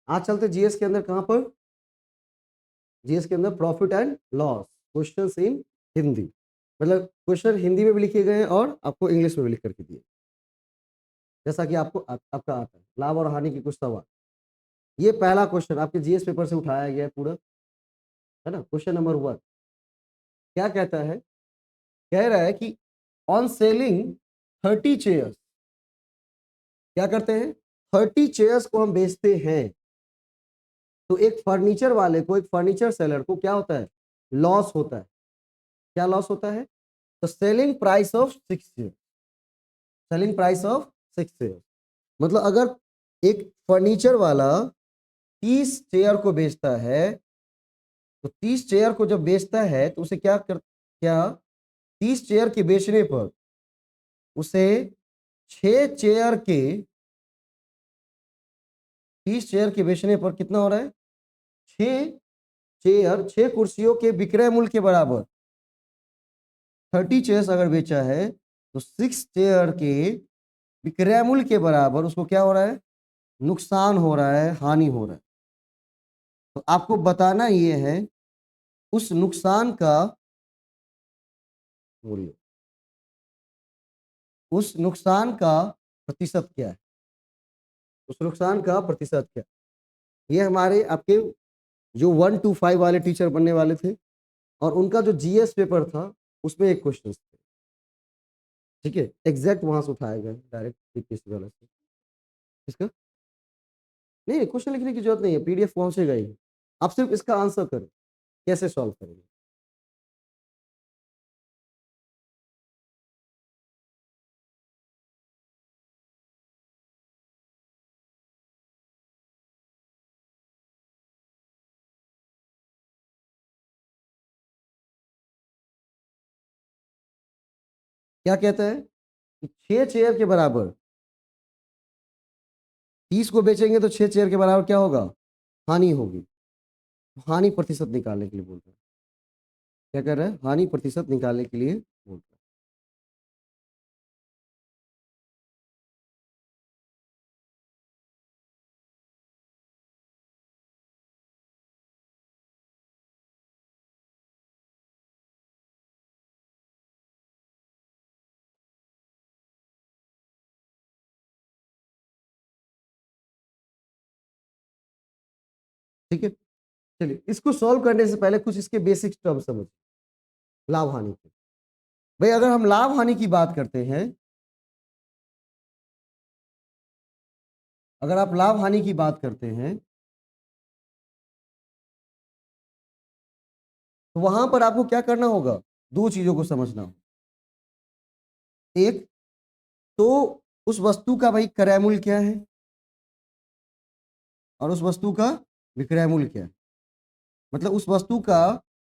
आज चलते जीएस के अंदर कहां पर, जीएस के अंदर profit and loss questions in Hindi, मतलब क्वेश्चन हिंदी में भी लिखे गए हैं और आपको इंग्लिश में भी लिख करके दिए, जैसा कि आपको आपका आता है लाभ और हानि के कुछ सवाल। ये पहला क्वेश्चन आपके जीएस पेपर से उठाया गया है पूरा, है ना। क्वेश्चन नंबर 1 क्या कहता है, कह रहा है कि ऑन सेलिंग 30 चेयर्स, क्या करते हैं, 30 चेयर्स को हम बेचते हैं, तो एक फर्नीचर वाले को, एक फर्नीचर सेलर को क्या होता है, लॉस होता है। क्या लॉस होता है, तो selling price of 6 chair, selling price of 6 chair, मतलब अगर एक फर्नीचर वाला 30 चेयर को बेचता है, तो 30 चेयर को जब बेचता है तो उसे क्या 30 चेयर के बेचने पर उसे 6 चेयर के, 30 चेयर के बेचने पर कितना हो रहा है, 6 चेयर, 6 कुर्सियों के विक्रय मूल्य के बराबर, 30 चेयर्स अगर बेचा है तो 6 चेयर के विक्रय मूल्य के बराबर उसको क्या हो रहा है, नुकसान हो रहा है, हानि हो रहा है। तो आपको बताना ये है उस नुकसान का मूल्य, उस नुकसान का प्रतिशत क्या है, उस नुकसान का प्रतिशत क्या है। ये हमारे आपके जो 1 to 5 वाले टीचर बनने वाले थे और उनका जो जीएस पेपर था उसमें एक क्वेश्चन थे, ठीक है, एग्जैक्ट वहां से उठाया गया डायरेक्ट यूपीएससी वाला से। इसका नहीं, क्वेश्चन लिखने की जरूरत नहीं है, पीडीएफ पहुंचेगा ही, आप सिर्फ इसका आंसर करें, कैसे सॉल्व करेंगे। क्या कहता है कि 6 चेयर के बराबर, 30 को बेचेंगे तो 6 चेयर के बराबर क्या होगा, हानि होगी। हानि प्रतिशत निकालने के लिए बोल रहा है, क्या कर रहा है, हानि प्रतिशत निकालने के लिए बोल रहा है। ठीक है, चलिए इसको सॉल्व करने से पहले कुछ इसके बेसिक टर्म समझ, लाभ हानि के। भाई अगर हम लाभ हानि की बात करते हैं, अगर आप लाभ हानि की बात करते हैं तो वहां पर आपको क्या करना होगा, दो चीजों को समझना होगा। एक तो उस वस्तु का भाई क्रय मूल्य क्या है और उस वस्तु का विक्रय मूल्य क्या है, मतलब उस वस्तु का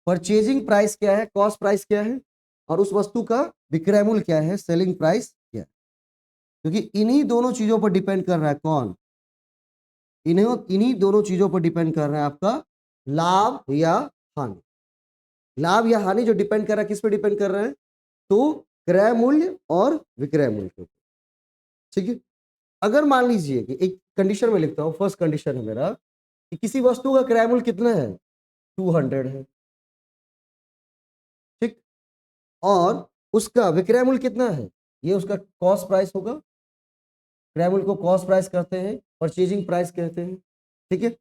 परचेजिंग प्राइस क्या है, कॉस्ट प्राइस क्या है, और उस वस्तु का विक्रय मूल्य क्या है, सेलिंग प्राइस क्या है। क्योंकि इन्हीं दोनों चीजों पर डिपेंड कर रहा है कौन, इन्हीं दोनों चीजों पर डिपेंड कर रहा है आपका लाभ या हानि। लाभ या हानि जो डिपेंड कर रहा है, किस पे डिपेंड कर रहा है, तो क्रय मूल्य और विक्रय मूल्य के ऊपर, ठीक है। अगर मान लीजिए कि एक कंडीशन में लिखता हूं, फर्स्ट कंडीशन है मेरा कि किसी वस्तु का क्रय मूल्य कितना है, 200 है, ठीक, और उसका विक्रय मूल्य कितना है, ये उसका कॉस्ट प्राइस होगा, क्रय मूल्य को कॉस्ट प्राइस कहते हैं, परचेजिंग प्राइस कहते हैं, ठीक है।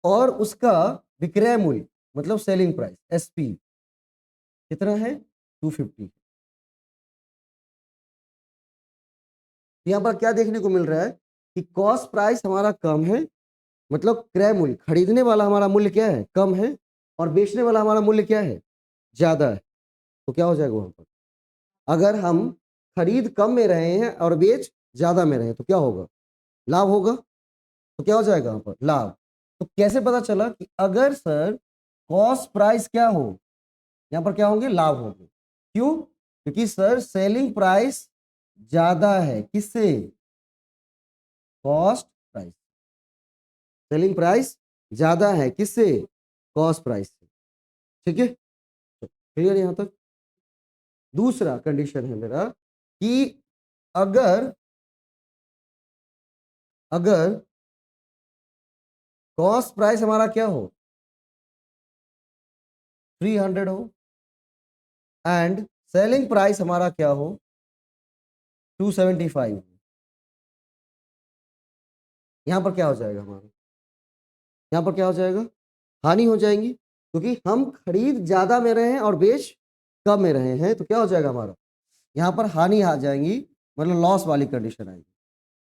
और उसका विक्रय मूल्य मतलब सेलिंग प्राइस एसपी कितना है, 250। यहाँ पर क्या देखने को मिल रहा है कि कॉस्ट प्राइस हमारा कम है, मतलब क्रय मूल्य, खरीदने वाला हमारा मूल्य क्या है, कम है, और बेचने वाला हमारा मूल्य क्या है, ज्यादा है। तो क्या हो जाएगा वहां पर, अगर हम खरीद कम में रहे हैं और बेच ज्यादा में रहे तो क्या होगा, लाभ होगा। तो क्या हो जाएगा वहां पर, लाभ। तो कैसे पता चला कि अगर सर कॉस्ट प्राइस क्या हो, यहाँ पर क्या होंगे, लाभ होंगे। क्यों, क्योंकि सर सेलिंग प्राइस ज्यादा है, किससे, कॉस्ट प्राइस, सेलिंग प्राइस ज्यादा है किससे, कॉस्ट प्राइस से, ठीक है। क्लियर यहां तक। दूसरा कंडीशन है मेरा कि अगर अगर कॉस्ट प्राइस हमारा क्या हो, 300 हो, एंड सेलिंग प्राइस हमारा क्या हो, 275। यहां पर क्या हो जाएगा हमारा, यहां पर क्या हो जाएगा, हानि हो जाएंगी, क्योंकि हम खरीद ज्यादा में रहे हैं और बेच कम में रहे हैं, तो क्या हो जाएगा हमारा, यहाँ पर हानि आ जाएंगी, मतलब लॉस वाली कंडीशन आएगी।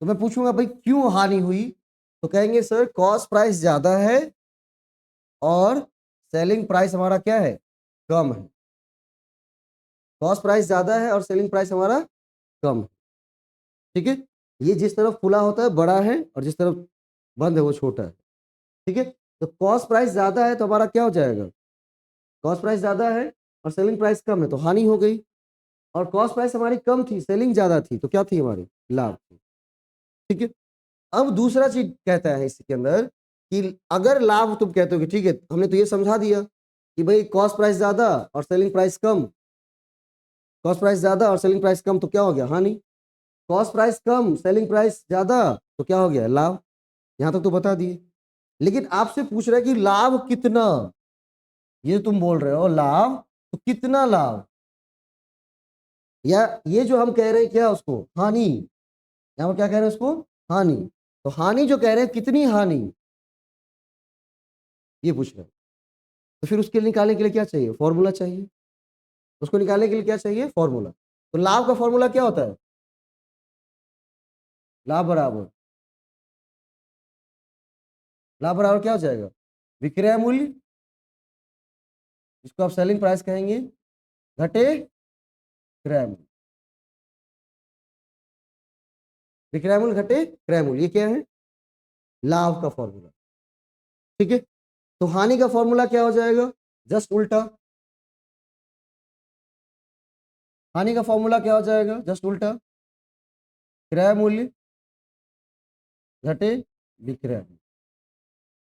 तो मैं पूछूंगा भाई क्यों हानि हुई, तो कहेंगे सर कॉस्ट प्राइस ज्यादा है और सेलिंग प्राइस हमारा क्या है, कम है। कॉस्ट प्राइस ज्यादा है और सेलिंग प्राइस हमारा कम है। ठीक है, ये जिस तरफ खुला होता है बड़ा है और जिस तरफ बंद है वो छोटा है। ठीक है, तो कॉस्ट प्राइस ज्यादा है तो हमारा क्या हो जाएगा, कॉस्ट प्राइस ज्यादा है और सेलिंग प्राइस कम है तो हानि हो गई, और कॉस्ट प्राइस हमारी कम थी सेलिंग ज्यादा थी तो क्या थी हमारी, लाभ थी। ठीक है, अब दूसरा चीज कहता है इसके अंदर कि अगर लाभ तुम कहते हो कि ठीक है हमने तो ये समझा दिया कि भाई कॉस्ट प्राइस ज्यादा और सेलिंग प्राइस कम, कॉस्ट प्राइस ज्यादा और सेलिंग प्राइस कम तो क्या हो गया, हानि। कॉस्ट प्राइस कम सेलिंग प्राइस ज्यादा तो क्या हो गया, लाभ। यहां तक तो बता दिए, लेकिन आपसे पूछ रहा है कि लाभ कितना, ये तुम बोल रहे हो लाभ, तो कितना लाभ, या ये जो हम कह रहे हैं क्या उसको, हानि, यहां पर क्या कह रहे हैं उसको, हानि। तो हानि जो कह रहे हैं कितनी हानि, ये पूछ रहे हैं। तो फिर उसके निकालने के लिए क्या चाहिए, फॉर्मूला चाहिए। उसको निकालने के लिए क्या चाहिए, फॉर्मूला। तो लाभ का फॉर्मूला क्या होता है, लाभ बराबर, लाभ बराबर क्या हो जाएगा, विक्रय मूल्य, इसको आप सेलिंग प्राइस कहेंगे, घटे क्रय मूल्य, विक्रय मूल्य घटे क्रय मूल्य, ये क्या है, लाभ का फॉर्मूला। ठीक है, तो हानि का फॉर्मूला क्या हो जाएगा, जस्ट उल्टा। हानि का फॉर्मूला क्या हो जाएगा, जस्ट उल्टा, क्रय मूल्य घटे विक्रय मूल्य,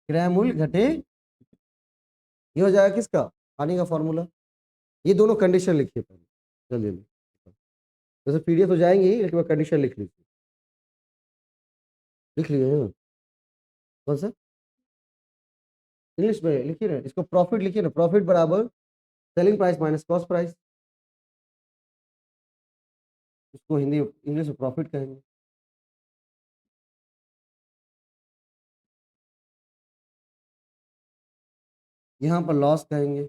क्रय मूल्य घटे, ये हो जाएगा किसका, हानि का फॉर्मूला। ये दोनों कंडीशन लिखिए पहले, जल्दी जल्दी, जैसे पीडीएफ तो जाएंगे ही लेकिन कंडीशन लिख लीजिए, लिख लीजिए। कौन सा, इंग्लिश में लिखिए ना, इसको प्रॉफिट लिखिए ना, प्रॉफिट बराबर selling price minus cost price, इसको हिंदी इंग्लिश में प्रॉफिट कहेंगे। यहाँ पर लॉस कहेंगे।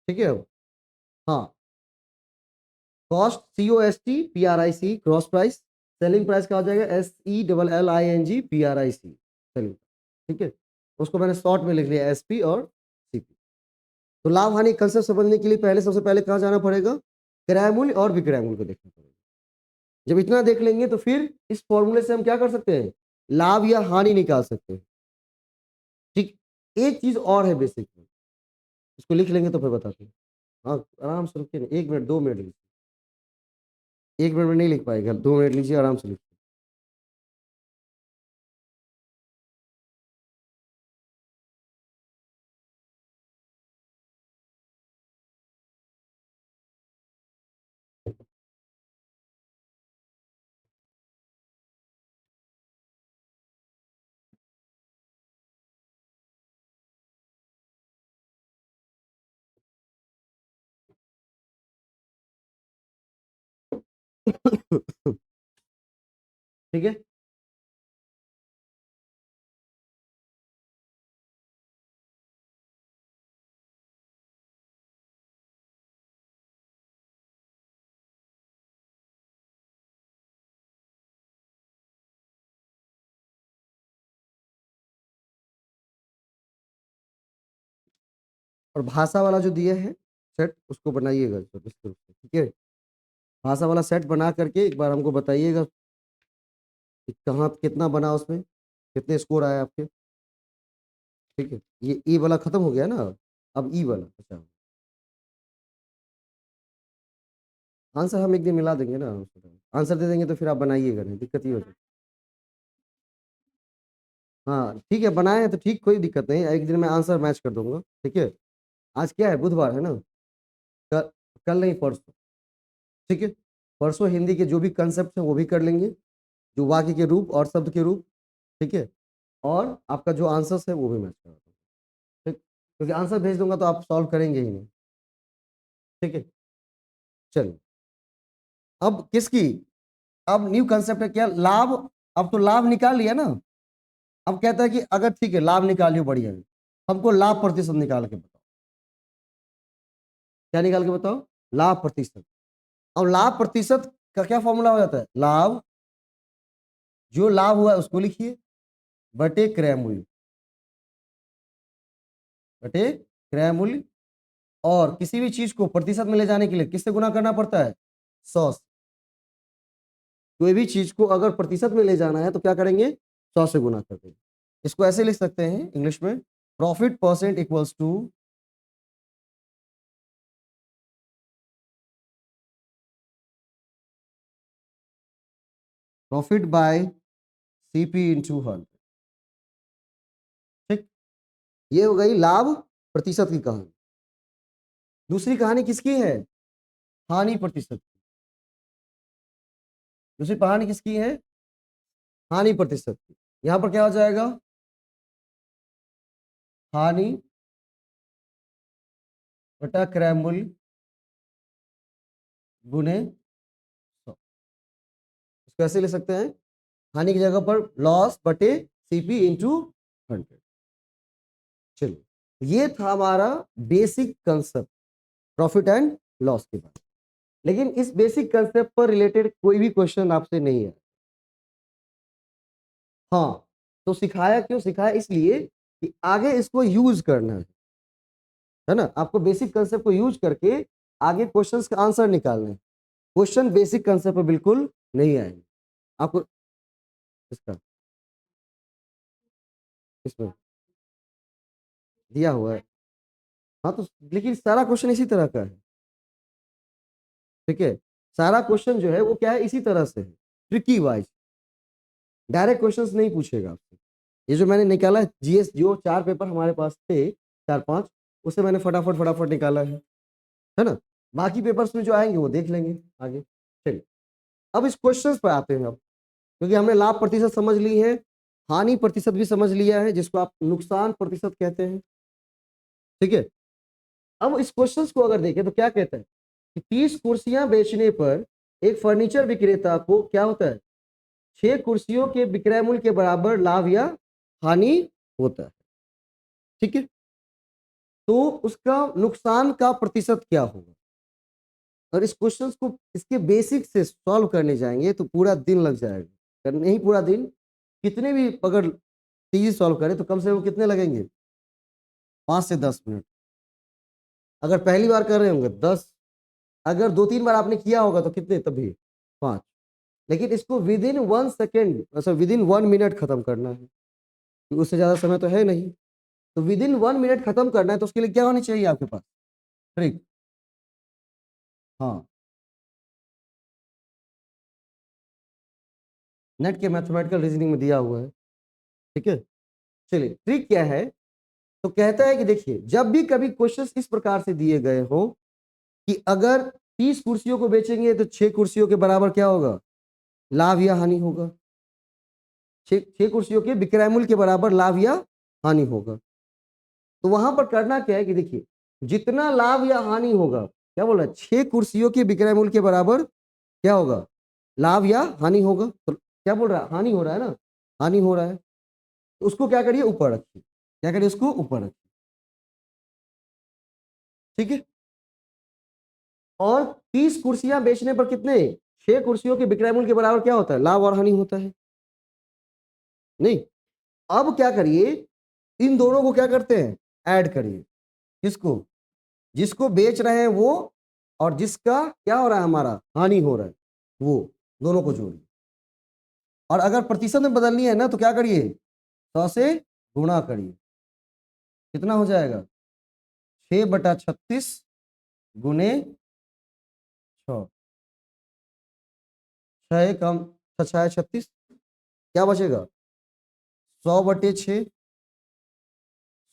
ठीक है, हाँ, cost COST PRIC cross price, selling price क्या हो जाएगा, SELLING सेलिंग। ठीक है, उसको मैंने शॉर्ट में लिख लिया SP और CP। तो लाभ हानि कंसेप्ट समझने के लिए पहले सबसे पहले कहाँ जाना पड़ेगा, क्रय मूल्य और विक्रय मूल्य को देखना पड़ेगा। जब इतना देख लेंगे तो फिर इस फॉर्मूले से हम क्या कर सकते हैं, लाभ या हानि निकाल सकते हैं। ठीक, एक चीज और है बेसिक में, इसको लिख लेंगे तो फिर बताते हैं। हाँ आराम से रुकिए ना, 1 मिनट 2 मिनट लीजिए, 1 मिनट में नहीं लिख पाएगा, 2 मिनट लीजिए आराम से लिखिए। ठीक है, और भाषा वाला जो दिया है सेट उसको बनाइएगा ठीक है, भाषा वाला सेट बना करके एक बार हमको बताइएगा कि कहाँ कितना बना, उसमें कितने स्कोर आए आपके। ठीक है, ये ई वाला खत्म हो गया ना, अब ई वाला, अच्छा आंसर हम एक दिन मिला देंगे ना, आंसर दे देंगे तो फिर आप बनाइएगा नहीं, दिक्कत ही हो जाए। हाँ ठीक है, बनाए हैं तो ठीक, कोई दिक्कत नहीं, एक दिन में आंसर मैच कर दूंगा। ठीक है, आज क्या है, बुधवार है ना, कल, कल नहीं परसों। ठीक है, परसों हिंदी के जो भी कंसेप्ट है वो भी कर लेंगे, जो वाक्य के रूप और शब्द के रूप, ठीक है। और आपका जो आंसर्स है वो भी मैच करा दूंगा, ठीक, क्योंकि आंसर भेज दूंगा तो आप सॉल्व करेंगे ही नहीं, ठीक है। चलिए, अब किसकी, अब न्यू कंसेप्ट है क्या, लाभ। अब तो लाभ निकाल लिया ना, अब कहता है कि अगर ठीक है लाभ निकालियो, बढ़िया है, हमको लाभ प्रतिशत निकाल के बताओ। क्या निकाल के बताओ, लाभ प्रतिशत। अब लाभ प्रतिशत का क्या फॉर्मूला हो जाता है, लाभ, जो लाभ हुआ है उसको लिखिए, बटे क्रय मूल्य, बटे क्रय मूल्य। और किसी भी चीज को प्रतिशत में ले जाने के लिए किससे गुना करना पड़ता है, 100 से। कोई भी चीज को अगर प्रतिशत में ले जाना है तो क्या करेंगे, 100 से गुना कर देंगे। इसको ऐसे लिख सकते हैं इंग्लिश में, profit percent equals to profit by CP into 100, ठीक। ये हो गई लाभ प्रतिशत की कहानी। दूसरी कहानी किसकी है, हानि प्रतिशत। दूसरी कहानी किसकी है, हानि प्रतिशत की। यहां पर क्या हो जाएगा, हानि बटा क्रय मूल्य गुने 100। इसको ऐसे ले सकते हैं, हानि की जगह पर लॉस बटे सीपी इंटू 100। चलिए, ये था हमारा basic concept profit and loss के बारे में। लेकिन इस बेसिक कंसेप्ट पर रिलेटेड कोई भी क्वेश्चन आपसे नहीं है। हाँ, तो सिखाया क्यों, सिखाया इसलिए कि आगे इसको यूज करना है ना, आपको बेसिक कंसेप्ट को यूज करके आगे क्वेश्चंस का आंसर निकालना है। क्वेश्चन बेसिक कंसेप्ट पर बिल्कुल नहीं आएंगे आपको। इसका इसमें दिया हुआ है, हाँ तो लेकिन सारा क्वेश्चन इसी तरह का है, ठीक है। सारा क्वेश्चन जो है वो क्या है, इसी तरह से है, ट्रिकी वाइज, डायरेक्ट क्वेश्चंस नहीं पूछेगा आपसे। ये जो मैंने निकाला जीएस, जो 4 पेपर हमारे पास थे, 4-5, उसे मैंने फटाफट फटाफट निकाला है ना। बाकी पेपर्स में जो आएंगे वो देख लेंगे आगे। चलिए, अब इस क्वेश्चंस पर आते हैं अब, क्योंकि हमने लाभ प्रतिशत समझ ली है, हानि प्रतिशत भी समझ लिया है, जिसको आप नुकसान प्रतिशत कहते हैं, ठीक है। अब इस क्वेश्चंस को अगर देखें तो क्या कहता है कि 30 कुर्सियां बेचने पर एक फर्नीचर विक्रेता को क्या होता है, 6 कुर्सियों के विक्रय मूल्य के बराबर लाभ या हानि होता है, ठीक है। तो उसका नुकसान का प्रतिशत क्या होगा। और इस क्वेश्चन को इसके बेसिक से सॉल्व करने जाएंगे तो पूरा दिन लग जाएगा, करने ही पूरा दिन, कितने भी अगर चीज सॉल्व करें तो कम से कम कितने लगेंगे, 5 से 10 मिनट। अगर पहली बार कर रहे होंगे 10, अगर 2-3 बार आपने किया होगा तो कितने, तभी 5। लेकिन इसको विद इन 1 सेकेंड, मतलब विद इन 1 मिनट खत्म करना है, क्योंकि उससे ज्यादा समय तो है नहीं। तो विद इन 1 मिनट खत्म करना है तो उसके लिए क्या होनी चाहिए आपके पास, ट्रिक। हाँ, नेट के मैथमेटिकल रीजनिंग में दिया हुआ है, ठीक है। चलिए, ट्रिक क्या है, तो कहता है कि देखिए, जब भी कभी क्वेश्चन इस प्रकार से दिए गए हो कि अगर 30 कुर्सियों को बेचेंगे तो 6 कुर्सियों के बराबर क्या होगा, लाभ या हानि होगा, 6 कुर्सियों के विक्रय मूल्य के बराबर लाभ या हानि होगा। तो वहां पर करना क्या है कि देखिए, जितना लाभ या हानि होगा, क्या बोल रहा है, 6 कुर्सियों के विक्रय मूल्य के बराबर क्या होगा, लाभ या हानि होगा। तो क्या बोल रहा है, हानि हो रहा है ना, हानि हो रहा है, तो उसको क्या करिए, ऊपर रखिए, क्या करिए, उसको ऊपर रखिए, ठीक है। और 30 कुर्सियां बेचने पर कितने, 6 कुर्सियों के विक्रय मूल्य के बराबर क्या होता है, लाभ और हानि होता है, नहीं। अब क्या करिए, इन दोनों को क्या करते हैं, ऐड करिए, किसको, जिसको बेच रहे हैं वो, और जिसका क्या हो रहा है, हमारा हानि हो रहा है वो, दोनों को जोड़िए। और अगर प्रतिशत में बदलनी है ना तो क्या करिए, 100 से गुणा करिए, कितना हो जाएगा, 6/36 गुने 6, 6 कम 6 36, क्या बचेगा, 100/6,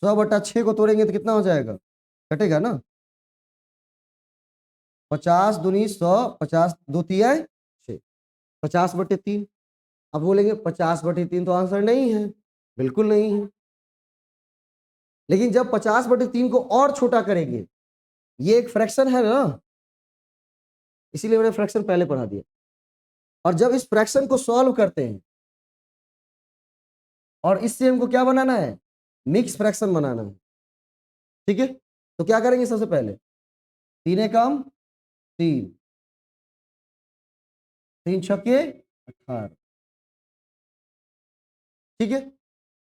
100/6 को तोड़ेंगे तो कितना हो जाएगा, कटेगा ना, 50 दूनी 100, 50 दो तिया 6, 50/3। अब बोलेंगे 50/3 तो आंसर नहीं है, बिल्कुल नहीं है। लेकिन जब 50/3 को और छोटा करेंगे, ये एक फ्रैक्शन है ना, इसीलिए मैंने फ्रैक्शन पहले पढ़ा दिया। और जब इस फ्रैक्शन को सॉल्व करते हैं और इससे हमको क्या बनाना है, मिक्स फ्रैक्शन बनाना है, ठीक है। तो क्या करेंगे, सबसे पहले 3 एकम 3, 3 छक्के 18, ठीक है।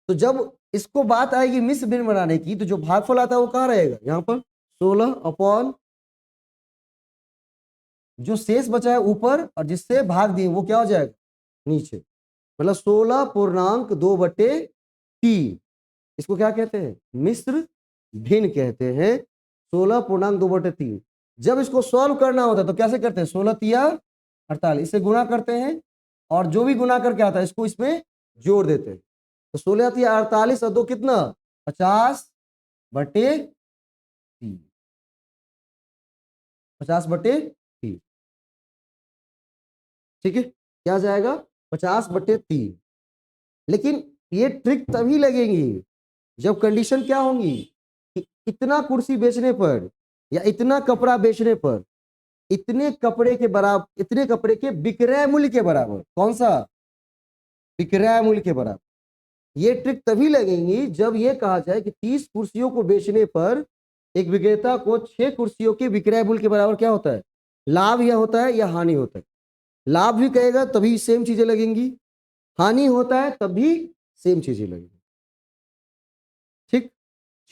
तो जब इसको बात आएगी मिश्र भिन्न बनाने की, तो जो भागफल आता है वो कहाँ रहेगा, यहाँ पर 16 अपॉन जो शेष बचा है ऊपर, और जिससे भाग दिए वो क्या हो जाएगा नीचे, मतलब 16/2/3। इसको क्या कहते हैं, मिश्र भिन्न कहते हैं, 16/2/3। जब इसको सॉल्व करना होता है तो कैसे करते हैं, 16 तिया 48, इसे गुणा करते हैं और जो भी गुणा करके आता है इसको इसमें जोड़ देते हैं। तो 16 तिया 48 और 2 कितना, 50/3, 50/3, ठीक है। क्या आ जाएगा, 50/3। लेकिन ये ट्रिक तभी लगेगी जब कंडीशन क्या होंगी कि इतना कुर्सी बेचने पर या इतना कपड़ा बेचने पर इतने कपड़े के बराबर, इतने कपड़े के विक्रय मूल्य के बराबर, कौन सा, विक्रय मूल्य के बराबर। ये ट्रिक तभी लगेंगी जब ये कहा जाए कि 30 कुर्सियों को बेचने पर एक विक्रेता को 6 कुर्सियों के विक्रय मूल्य के बराबर क्या होता है, लाभ या होता है या हानि होता है। लाभ भी कहेगा तभी सेम चीजें लगेंगी, हानि होता है तभी सेम चीजें लगेंगी, ठीक।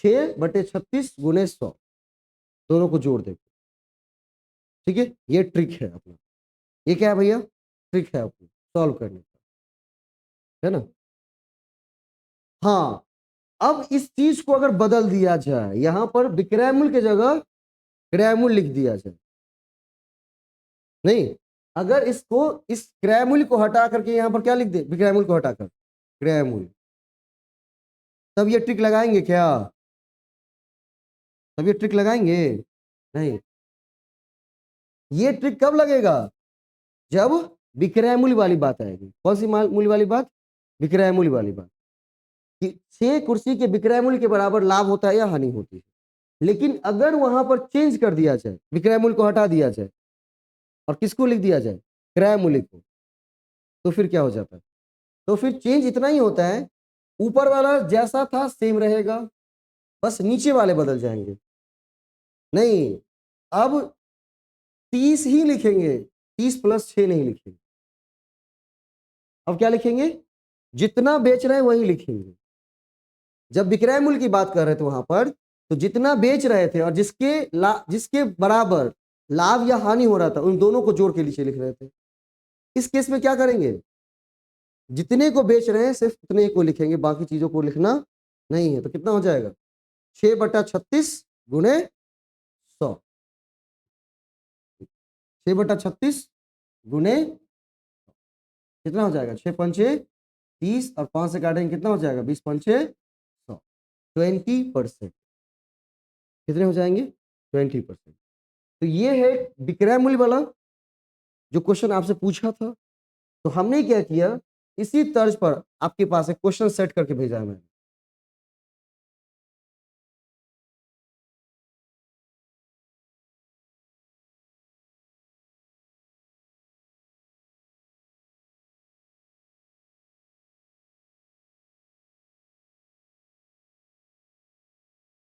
6/36 गुणे 100, दोनों को जोड़ देंगे, ठीक है। ये ट्रिक है अपना, ये क्या है भैया, ट्रिक है अपनी सॉल्व करने का, है ना। हाँ, अब इस चीज को अगर बदल दिया जाए, यहां पर विक्रय मूल्य की जगह क्रय मूल्य लिख दिया जाए, नहीं, अगर इसको इस क्रय मूल्य को हटा करके यहां पर क्या लिख दे, विक्रय मूल्य को हटाकर क्रय मूल्य, तब ये ट्रिक लगाएंगे क्या, तब ये ट्रिक लगाएंगे नहीं। ये ट्रिक कब लगेगा, जब विक्रय मूल्य वाली बात आएगी। कौन सी मूल्य वाली बात, विक्रय मूल्य वाली बात, कि 6 कुर्सी के विक्रय मूल्य के बराबर लाभ होता है या हानि होती है। लेकिन अगर वहां पर चेंज कर दिया जाए, विक्रय मूल्य को हटा दिया जाए और किसको लिख दिया जाए, क्रय मूल्य को, तो फिर क्या हो जाता है, तो फिर चेंज इतना ही होता है, ऊपर वाला जैसा था सेम रहेगा, बस नीचे वाले बदल जाएंगे। नहीं, अब 30 ही लिखेंगे, 30+6 नहीं लिखेंगे। अब क्या लिखेंगे, जितना बेच रहे हैं वही लिखेंगे। जब विक्रय मूल्य की बात कर रहे थे वहां पर, तो जितना बेच रहे थे और जिसके बराबर लाभ या हानि हो रहा था, उन दोनों को जोड़ के नीचे लिख रहे थे। इस केस में क्या करेंगे, जितने को बेच रहे हैं सिर्फ उतने को लिखेंगे, बाकी चीजों को लिखना नहीं है। तो कितना हो जाएगा, 6/36 गुणे 100, 6/36 गुणे कितना हो जाएगा, 6×5 30 और 5 से काटेंगे कितना हो जाएगा, 20×5 100, 20%। कितने हो जाएंगे, 20%। तो ये है विक्रय मूल्य वाला जो क्वेश्चन आपसे पूछा था। तो हमने क्या किया, इसी तर्ज पर आपके पास एक क्वेश्चन सेट करके भेजा है मैंने।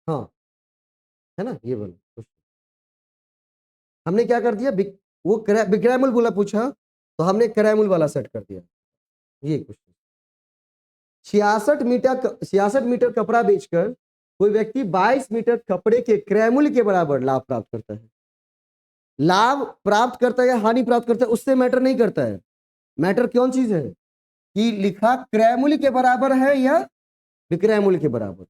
हाँ, है ना, ये वाला क्वेश्चन हमने क्या कर दिया, वो विक्रय मूल्य बोला पूछा, तो हमने क्रय मूल्य वाला सेट कर दिया। ये क्वेश्चन 66 मीटर कपड़ा बेचकर कोई व्यक्ति 22 मीटर कपड़े के क्रय मूल्य के बराबर लाभ प्राप्त करता है। लाभ प्राप्त करता है या हानि प्राप्त करता है उससे मैटर नहीं करता है, मैटर कौन चीज है कि लिखा क्रय मूल्य के बराबर है या विक्रय मूल्य के बराबर।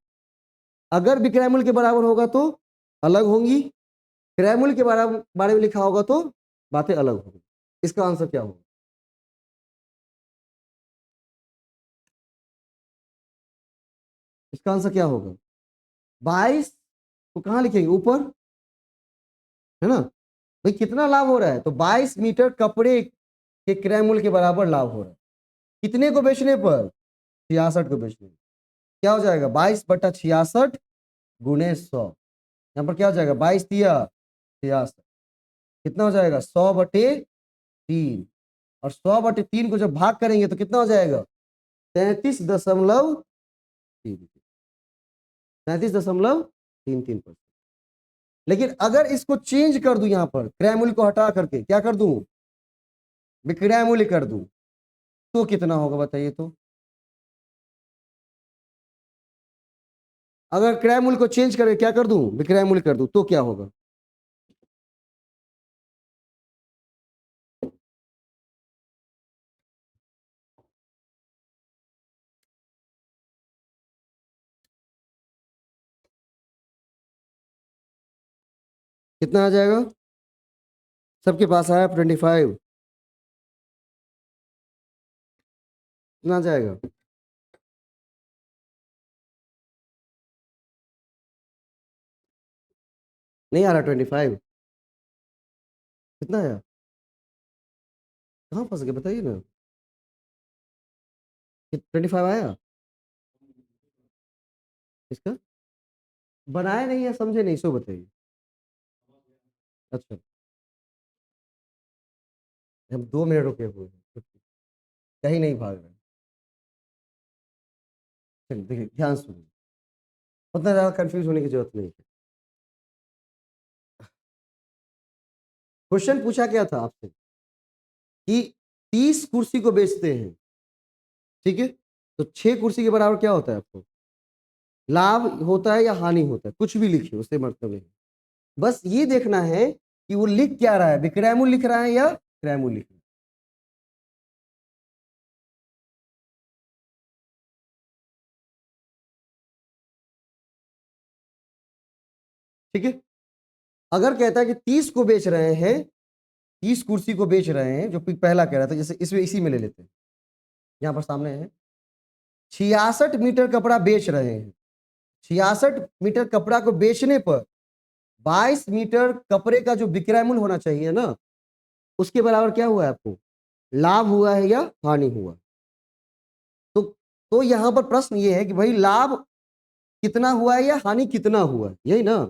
अगर विक्रय मूल्य के बराबर होगा तो अलग होंगी, क्रय मूल्य के बारे में लिखा होगा तो बातें अलग होंगी। इसका आंसर क्या होगा, इसका आंसर क्या होगा, 22 को कहां लिखेंगे, ऊपर, है ना, भाई कितना लाभ हो रहा है? तो 22 मीटर कपड़े के क्रय मूल्य के बराबर लाभ हो रहा है। कितने को बेचने पर? 66 को बेचने पर। क्या हो जाएगा? 22/66 गुणे 100। यहाँ पर क्या हो जाएगा? 22 तिया 66, कितना हो जाएगा? 100/3। और 100/3 को जब भाग करेंगे तो कितना हो जाएगा? 33.33, 33.33%। लेकिन अगर इसको चेंज कर दूं, यहां पर क्रय मूल्य को हटा करके क्या कर दूं? विक्रय मूल्य कर दूं, तो कितना होगा बताइए तो? अगर क्रय मूल्य को चेंज करके क्या कर दूं? विक्रय मूल्य कर दूं, तो क्या होगा? कितना आ जाएगा? सबके पास आया 25। कितना आ जाएगा? नहीं आ रहा 25? कितना आया? कहाँ फंस गए बताइए ना। 25 आया इसका? बनाया नहीं है, समझे नहीं, सो बताइए। अच्छा, हम 2 मिनट रुके हुए हैं, कहीं नहीं भाग रहे। चलिए देखिए, ध्यान सुनिए, उतना ज्यादा कंफ्यूज होने की जरूरत नहीं है। क्वेश्चन पूछा क्या था आपसे कि 30 कुर्सी को बेचते हैं, ठीक है? तो 6 कुर्सी के बराबर क्या होता है? आपको लाभ होता है या हानि होता है? कुछ भी लिखिए, उससे मतलब नहीं। बस ये देखना है कि वो लिख क्या रहा है, विक्रय मूल्य लिख रहा है या क्रय मूल्य लिख रहा है। ठीक है? अगर कहता है कि 30 को बेच रहे हैं, 30 कुर्सी को बेच रहे हैं, जो पहला कह रहा था, जैसे इसमें इसी में ले लेते हैं, यहां पर सामने है 66 मीटर कपड़ा बेच रहे हैं। 66 मीटर कपड़ा को बेचने पर 22 मीटर कपड़े का जो विक्रय मूल्य होना चाहिए ना, उसके बराबर क्या हुआ है? आपको लाभ हुआ है या हानि हुआ? तो तो यहां पर प्रश्न ये है कि भाई लाभ कितना हुआ है या हानि कितना हुआ है, यही ना?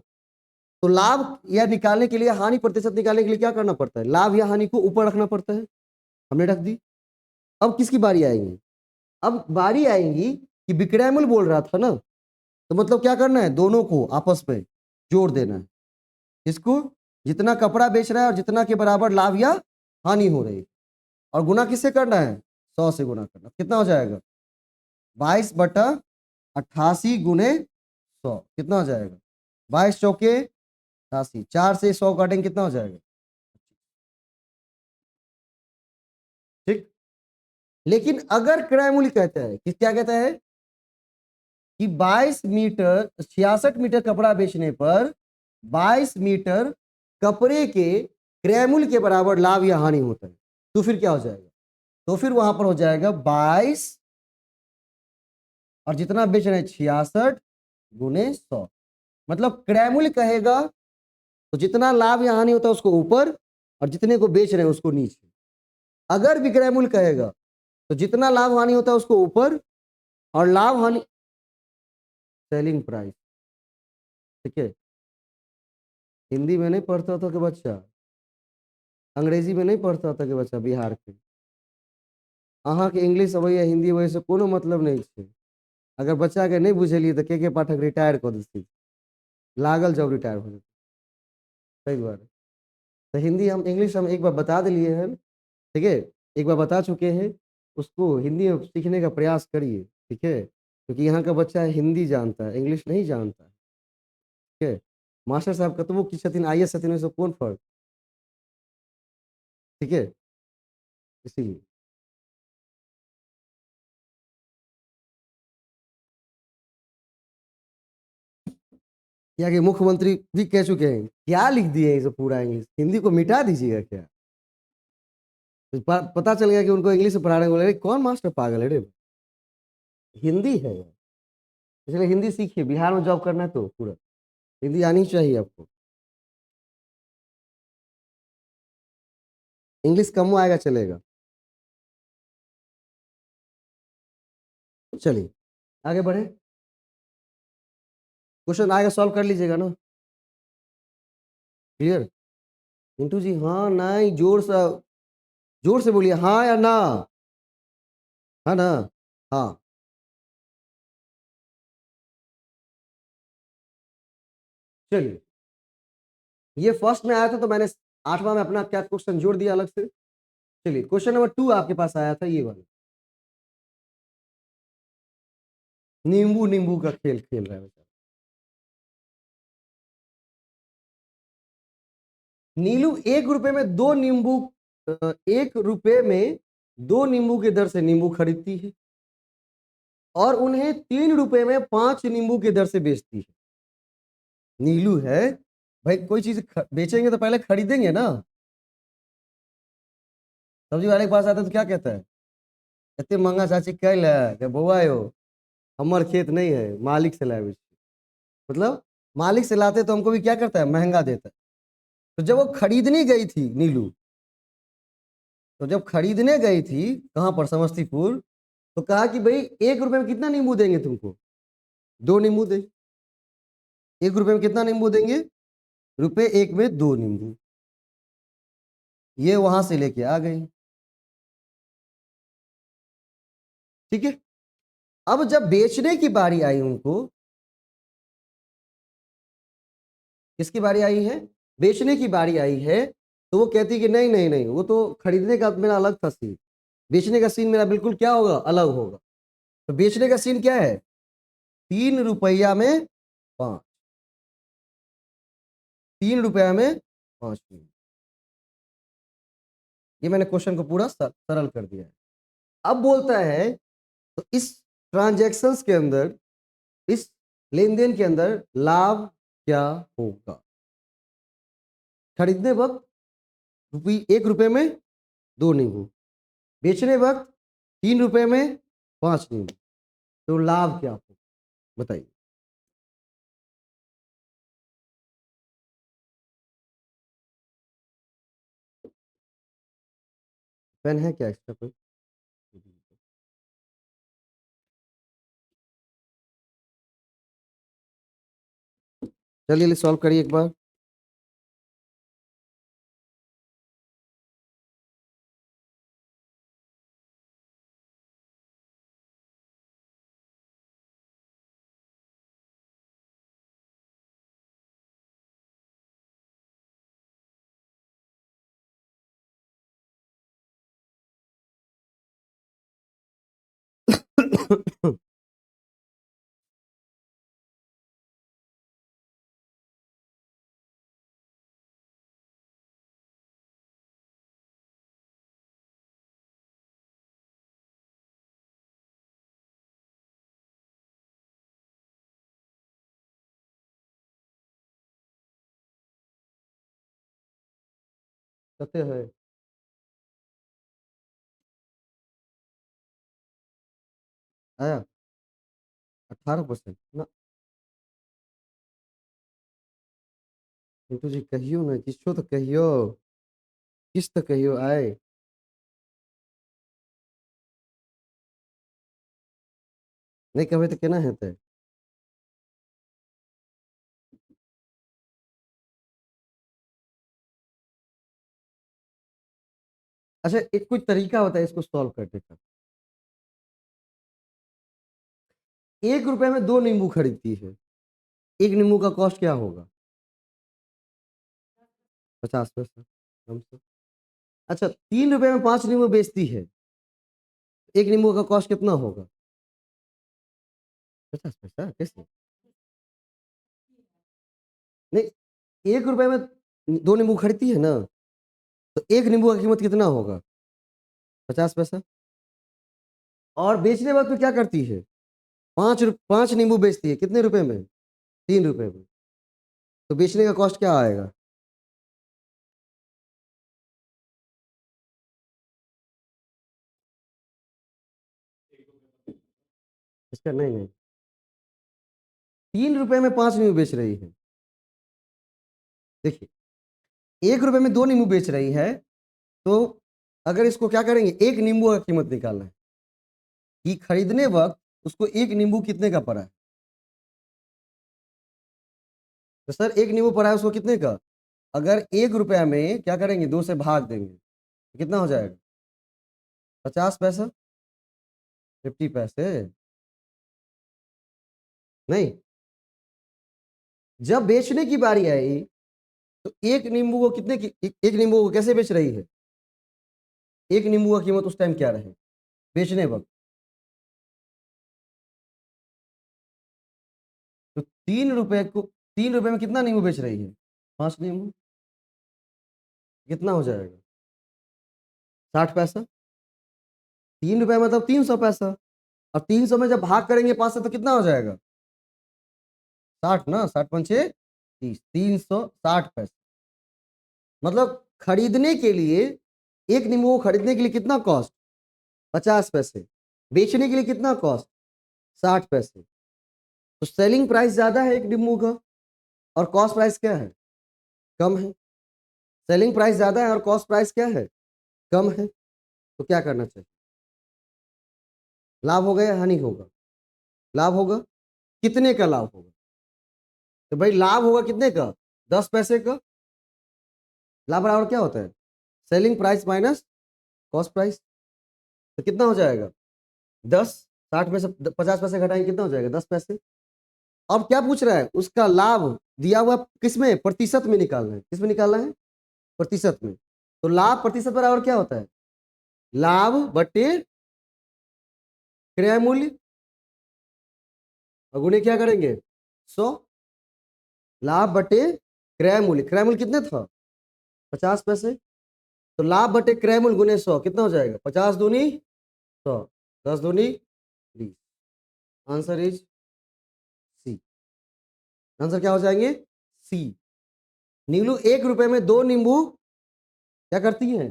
तो लाभ या निकालने के लिए, हानि प्रतिशत निकालने के लिए क्या करना पड़ता है? लाभ या हानि को ऊपर रखना पड़ता है। हमने रख दी। अब किसकी बारी आएगी? अब बारी आएगी कि विक्रय मूल्य बोल रहा था ना, तो मतलब क्या करना है? दोनों को आपस में जोड़ देना है। इसको, जितना कपड़ा बेच रहा है और जितना के बराबर लाभ या हानि हो रही है, और गुना किससे करना है? 100 से गुना करना। कितना हो जाएगा? 22/88 गुने 100। कितना हो जाएगा? 22 चौके 88, 4 से 100 काटेंगे, कितना हो जाएगा? ठीक। लेकिन अगर क्रय मूल्य कहता है कि क्या कहता है कि 22 मीटर 66 मीटर कपड़ा बेचने पर 22 मीटर कपड़े के क्रय मूल्य के बराबर लाभ या हानि होता है, तो फिर क्या हो जाएगा? तो फिर वहां पर हो जाएगा 22 और जितना बेच रहे हैं 66 गुने 100। मतलब क्रय मूल्य कहेगा तो जितना लाभ या हानि होता है उसको ऊपर, और जितने को बेच रहे हैं उसको नीचे। अगर विक्रय मूल्य कहेगा तो जितना लाभ हानि होता है उसको ऊपर, और लाभ हानि सेलिंग प्राइस। ठीक है? हिंदी में नहीं पढ़ता था कि बच्चा, अंग्रेजी में नहीं पढ़ता था कि बच्चा, बिहार के अहाँ के इंग्लिश अबैया हिंदी अबैया से कोनो मतलब नहीं है। अगर बच्चा के नहीं बुझेलिए तो के पाठक रिटायर कर देती, लागल जब रिटायर हो जाते। सही बात है। तो हिंदी हम, इंग्लिश हम एक बार बता दिए हैं, ठीक है? एक बार बता चुके हैं, उसको हिंदी में सीखने का प्रयास करिए, ठीक है? क्योंकि यहाँ का बच्चा हिंदी जानता है, इंग्लिश नहीं जानता है। ठीक है? मास्टर साहब कतबो की छथिन, IAS छथिन, ओहिसँ कोन फर्क? ठीक है? इसीलिए यहाँ के मुख्यमंत्री भी कह चुके हैं, क्या लिख दिए इसे पूरा इंग्लिश, हिंदी को मिटा दीजिएगा क्या? तो पता चल गया कि उनको इंग्लिश में पढ़ाने बोले, कौन मास्टर पागल है रे, हिंदी है यार। इसलिए हिंदी सीखिए, बिहार में जॉब करना है तो पूरा हिंदी आनी चाहिए आपको। इंग्लिश कम आएगा चलेगा। चलिए आगे बढ़े, क्वेश्चन आएगा सॉल्व कर लीजिएगा ना। क्लियर? मिंटू जी हाँ नहीं, जोर से बोलिए, हाँ या ना? हाँ ना? हाँ। चलिए, ये फर्स्ट में आया था तो मैंने 8वां में अपना क्या क्वेश्चन जोड़ दिया अलग से। चलिए क्वेश्चन नंबर 2 आपके पास आया था ये वाला, नींबू नींबू का खेल खेल रहा है बेटा। नीलू 1 रुपए में 2 नींबू, 1 रुपए में 2 नींबू की दर से नींबू खरीदती है और उन्हें 3 रुपए में 5 नींबू की दर से बेचती है। नीलू है भाई, कोई चीज बेचेंगे तो पहले खरीदेंगे ना। सब्जी वाले के पास आता है तो क्या कहता है, इतने महंगा चाची कैल है क्या बउआ हो, हमार खेत नहीं है, मालिक से लाए। मतलब मालिक से लाते तो हमको भी क्या करता है, महंगा देता है। तो जब वो खरीदने गई थी नीलू, तो जब खरीदने गई थी कहाँ पर, समस्तीपुर, तो कहा कि भाई 1 रुपए में कितना नींबू देंगे तुमको, 2 नींबू दे। 1 रुपए में कितना नींबू देंगे, रुपए 1 में 2 नींबू। ये वहां से लेके आ गई। ठीक है, अब जब बेचने की बारी आई उनको, किसकी बारी आई है, बेचने की बारी आई है, तो वो कहती कि नहीं नहीं नहीं, वो तो खरीदने का मेरा अलग था सीन, बेचने का सीन मेरा बिल्कुल क्या होगा, अलग होगा। तो बेचने का सीन क्या है, 3 रुपया में 5, 3 रुपया में 5 नींबू। ये मैंने क्वेश्चन को पूरा सरल कर दिया है। अब बोलता है तो इस ट्रांजैक्शंस के अंदर, इस लेन देन के अंदर लाभ क्या होगा। खरीदने वक्त 1 रुपए में 2 नींबू, बेचने वक्त 3 रुपए में 5 नींबू, तो लाभ क्या होगा बताइए। पेन है क्या एक्स्ट्रा कोई? चलिए सॉल्व करिए एक बार। कहते हैं आया 18% ना। पिंटू जी कहियो ना, किसको तो कहियो, किस तो कहियो आए। नहीं कहवे तो केना हेतै। अच्छा एक कोई तरीका होता है इसको सॉल्व करने का। 1 रुपए में 2 नींबू खरीदती है, 1 नींबू का कॉस्ट क्या होगा, 50 पैसा कम से। अच्छा 3 रुपए में 5 नींबू बेचती है, 1 नींबू का कॉस्ट कितना होगा, 50 पैसा कैसे। नहीं, 1 रुपए में 2 नींबू खरीदती है ना, तो 1 नींबू का कीमत कितना होगा, 50 पैसा। और बेचने वक्त में क्या करती है, 5 नींबू बेचती है, कितने रुपए में, 3 रुपए में। तो बेचने का कॉस्ट क्या आएगा, इसका नहीं नहीं, 3 रुपए में 5 नींबू बेच रही है। देखिए 1 रुपए में 2 नींबू बेच रही है, तो अगर इसको क्या करेंगे, एक नींबू का कीमत निकालना है कि खरीदने वक्त उसको एक नींबू कितने का पड़ा है। तो सर एक नींबू पड़ा है उसको कितने का, अगर 1 रुपया में क्या करेंगे, 2 से भाग देंगे तो कितना हो जाएगा, 50 पैसा, 50 पैसे। नहीं, जब बेचने की बारी आई तो एक नींबू को कितने की, एक नींबू को कैसे बेच रही है, एक नींबू का कीमत उस टाइम क्या रहे बेचने वक्त। तो 3 रुपए को, 3 रुपए में कितना नींबू बेच रही है, 5 नींबू, कितना हो जाएगा, 60 पैसा। 3 रुपए मतलब 300 पैसा, और 300 में जब भाग करेंगे 5 से तो कितना हो जाएगा, 60 ना, 60 × 5 = 30, 360 पैसा। मतलब खरीदने के लिए, एक नींबू को खरीदने के लिए कितना कॉस्ट, 50 पैसे, बेचने के लिए कितना कॉस्ट, 60 पैसे। तो सेलिंग प्राइस ज्यादा है एक नींबू का, और कॉस्ट प्राइस क्या है, कम है। सेलिंग प्राइस ज्यादा है और कॉस्ट प्राइस क्या है, कम है। तो क्या करना चाहिए, लाभ होगा या हानि होगा, लाभ होगा। कितने का लाभ होगा, तो भाई लाभ होगा कितने का, 10 पैसे का। लाभ बराबर क्या होता है, selling price minus cost price. तो कितना हो जाएगा, 10, 60 में से 50 पैसे घटाएंगे कितना हो जाएगा, 10 पैसे। अब क्या पूछ रहा है, उसका लाभ दिया हुआ किस में, प्रतिशत में निकालना है, किस में निकालना है, प्रतिशत में। तो लाभ प्रतिशत बराबर क्या होता है, लाभ बटे क्रय मूल्य, और गुणे क्या करेंगे, 100। लाभ बटे क्रय मूल्य, क्रय मूल्य कितने था, 50 पैसे। तो लाभ बटे क्रय मूल्य गुने 100 कितना हो जाएगा, 50 दूनी 100, 10 दूनी 20। Answer is C. आंसर क्या हो जाएंगे, सी। नीलू 1 रुपए में 2 नींबू क्या करती है,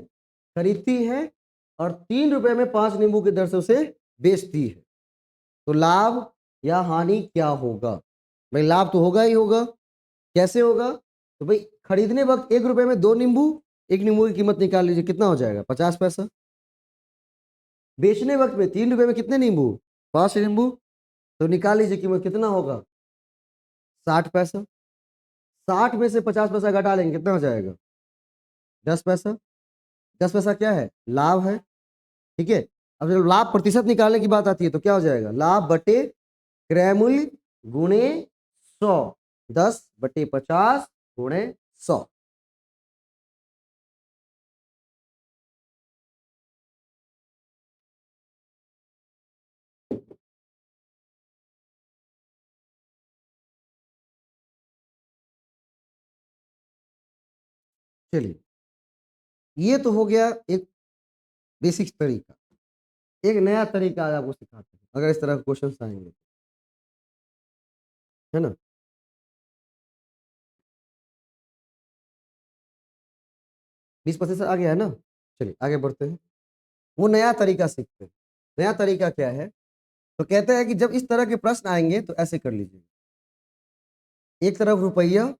खरीदती है, और 3 रुपए में 5 नींबू की दर से उसे बेचती है। तो लाभ या हानि क्या होगा, भाई लाभ तो होगा ही होगा। कैसे होगा, तो भाई खरीदने वक्त 1 रुपए में 2 नींबू, एक नींबू की कीमत निकाल लीजिए कितना हो जाएगा, 50 पैसा। बेचने वक्त में 3 रुपए में कितने नींबू, 5 नींबू, तो निकाल लीजिए कीमत कितना होगा, 60 पैसा। 60 में से 50 पैसा घटा लेंगे कितना हो जाएगा, 10 पैसा। 10 पैसा क्या है, लाभ है। ठीक है, अब जब लाभ प्रतिशत निकालने की बात आती है तो क्या हो जाएगा, लाभ बटे क्रय मूल्य गुणे 100, 10/50 गुणे 100। चलिए, ये तो हो गया एक बेसिक तरीका। एक नया तरीका आज आपको सिखाते हैं, अगर इस तरह के क्वेश्चन आएंगे, है ना। 20% आगे है ना। चलिए आगे बढ़ते हैं, वो नया तरीका सीखते हैं। नया तरीका क्या है, तो कहते हैं कि जब इस तरह के प्रश्न आएंगे तो ऐसे कर लीजिए, एक तरफ रुपया,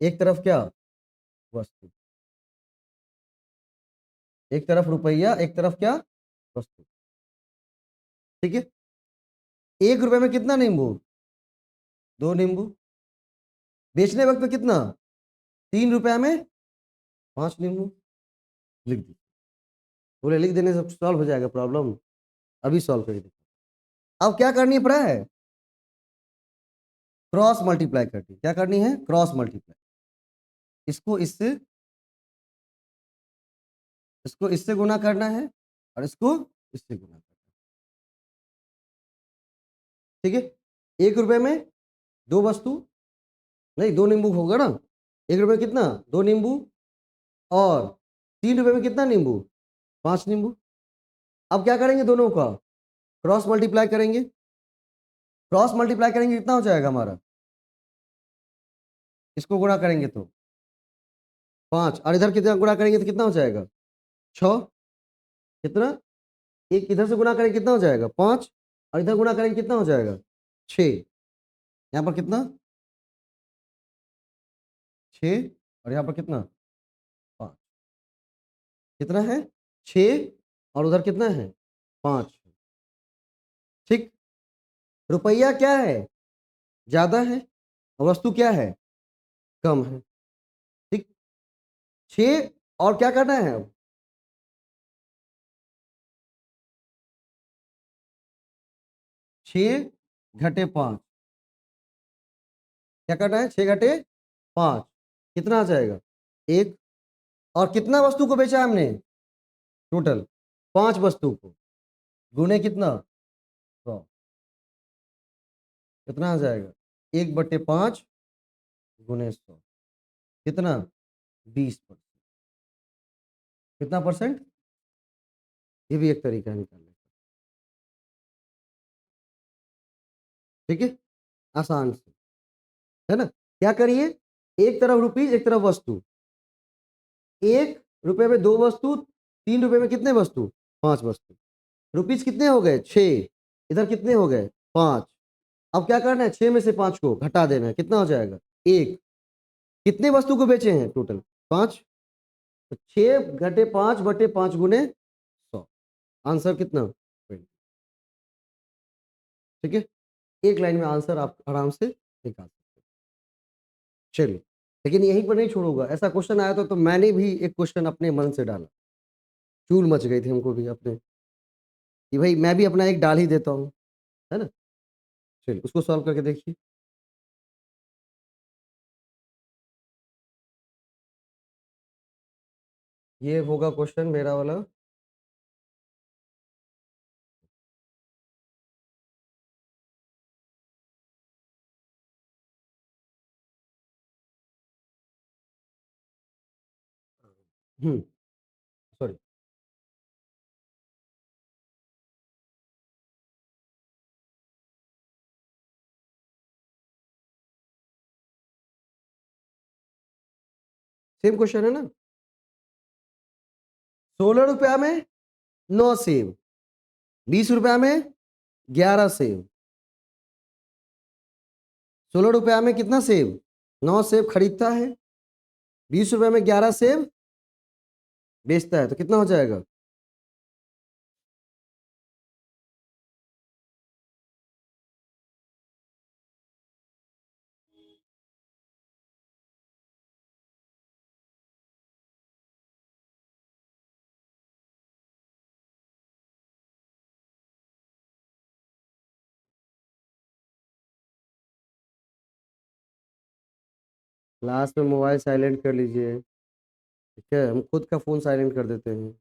एक तरफ क्या, वस्तु। एक तरफ रुपया, एक तरफ क्या, वस्तु। ठीक है, 1 रुपए में कितना नींबू, 2 नींबू। बेचने वक्त में कितना, 3 रुपया में 5 नींबू। लिख दी, बोले लिख देने से सॉल्व हो जाएगा प्रॉब्लम, अभी सॉल्व करिए। अब क्या करनी पड़ा है, क्रॉस मल्टीप्लाई करनी, क्या करनी है, क्रॉस मल्टीप्लाई। इसको इससे, इसको इससे गुना करना है, और इसको इससे गुना करना है। ठीक है, 1 रुपए में 2 वस्तु, नहीं 2 नींबू होगा ना, 1 रुपए में कितना, 2 नींबू, और 3 रुपए में कितना नींबू, 5 नींबू। अब क्या करेंगे, दोनों का क्रॉस मल्टीप्लाई करेंगे। क्रॉस मल्टीप्लाई करेंगे कितना हो जाएगा हमारा, इसको गुणा करेंगे तो 5, और इधर कितना गुणा करेंगे तो कितना हो जाएगा, 6। कितना, एक इधर से गुणा करेंगे कितना हो जाएगा, 5, और इधर गुणा करेंगे कितना हो जाएगा, 6। यहाँ पर कितना, 6, और यहाँ पर कितना, 5। कितना है 6 और उधर कितना है 5। ठीक, रुपया क्या है ज्यादा है और वस्तु क्या है कम है। ठीक, 6 और क्या करना है अब 6 घटे 5, क्या करना है 6 घटे 5 कितना आ जाएगा 1। और कितना वस्तु को बेचा हमने टोटल 5 वस्तु को गुने कितना 100 कितना आ जाएगा 1/5 गुने 100 कितना 20%। कितना परसेंट, ये भी एक तरीका है निकालने का। ठीक है, आसान से है ना। क्या करिए, एक तरफ रुपीज एक तरफ वस्तु, 1 रुपए में 2 वस्तु, 3 रुपए में कितने वस्तु 5 वस्तु। रुपीज कितने हो गए 6, इधर कितने हो गए 5। अब क्या करना है 6 में से 5 को घटा देना है, कितना हो जाएगा 1। कितने वस्तु को बेचे हैं टोटल 5, तो 6/5 गुने 100 आंसर कितना 20। ठीक है, एक लाइन में आंसर आप आराम से निकाल सकते हैं। चलिए, लेकिन यहीं पर नहीं छोड़ूंगा, ऐसा क्वेश्चन आया था तो मैंने भी एक क्वेश्चन अपने मन से डाला, चूल मच गई थी हमको भी अपने कि भाई मैं भी अपना एक डाल ही देता हूँ, है ना। चलिए उसको सॉल्व करके देखिए। ये होगा क्वेश्चन मेरा वाला। सॉरी, सेम क्वेश्चन है ना। 16 रुपया में 9 सेब, 20 रुपया में 11 सेब। 16 रुपया में कितना सेब 9 सेब खरीदता है, 20 रुपये में 11 सेब बेचता है, तो कितना हो जाएगा। क्लास में मोबाइल साइलेंट कर लीजिए, ठीक है, हम खुद का फोन साइलेंट कर देते हैं।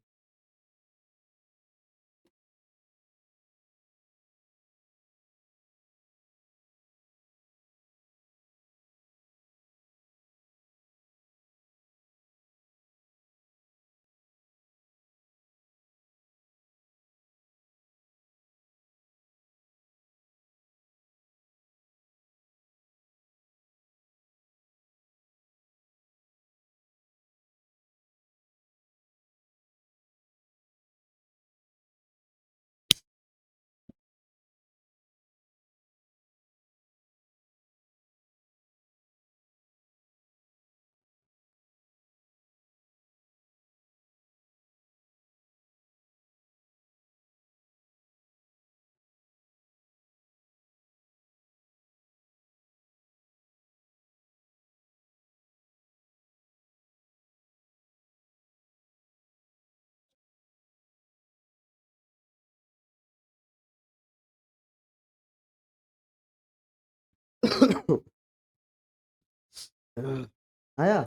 आया,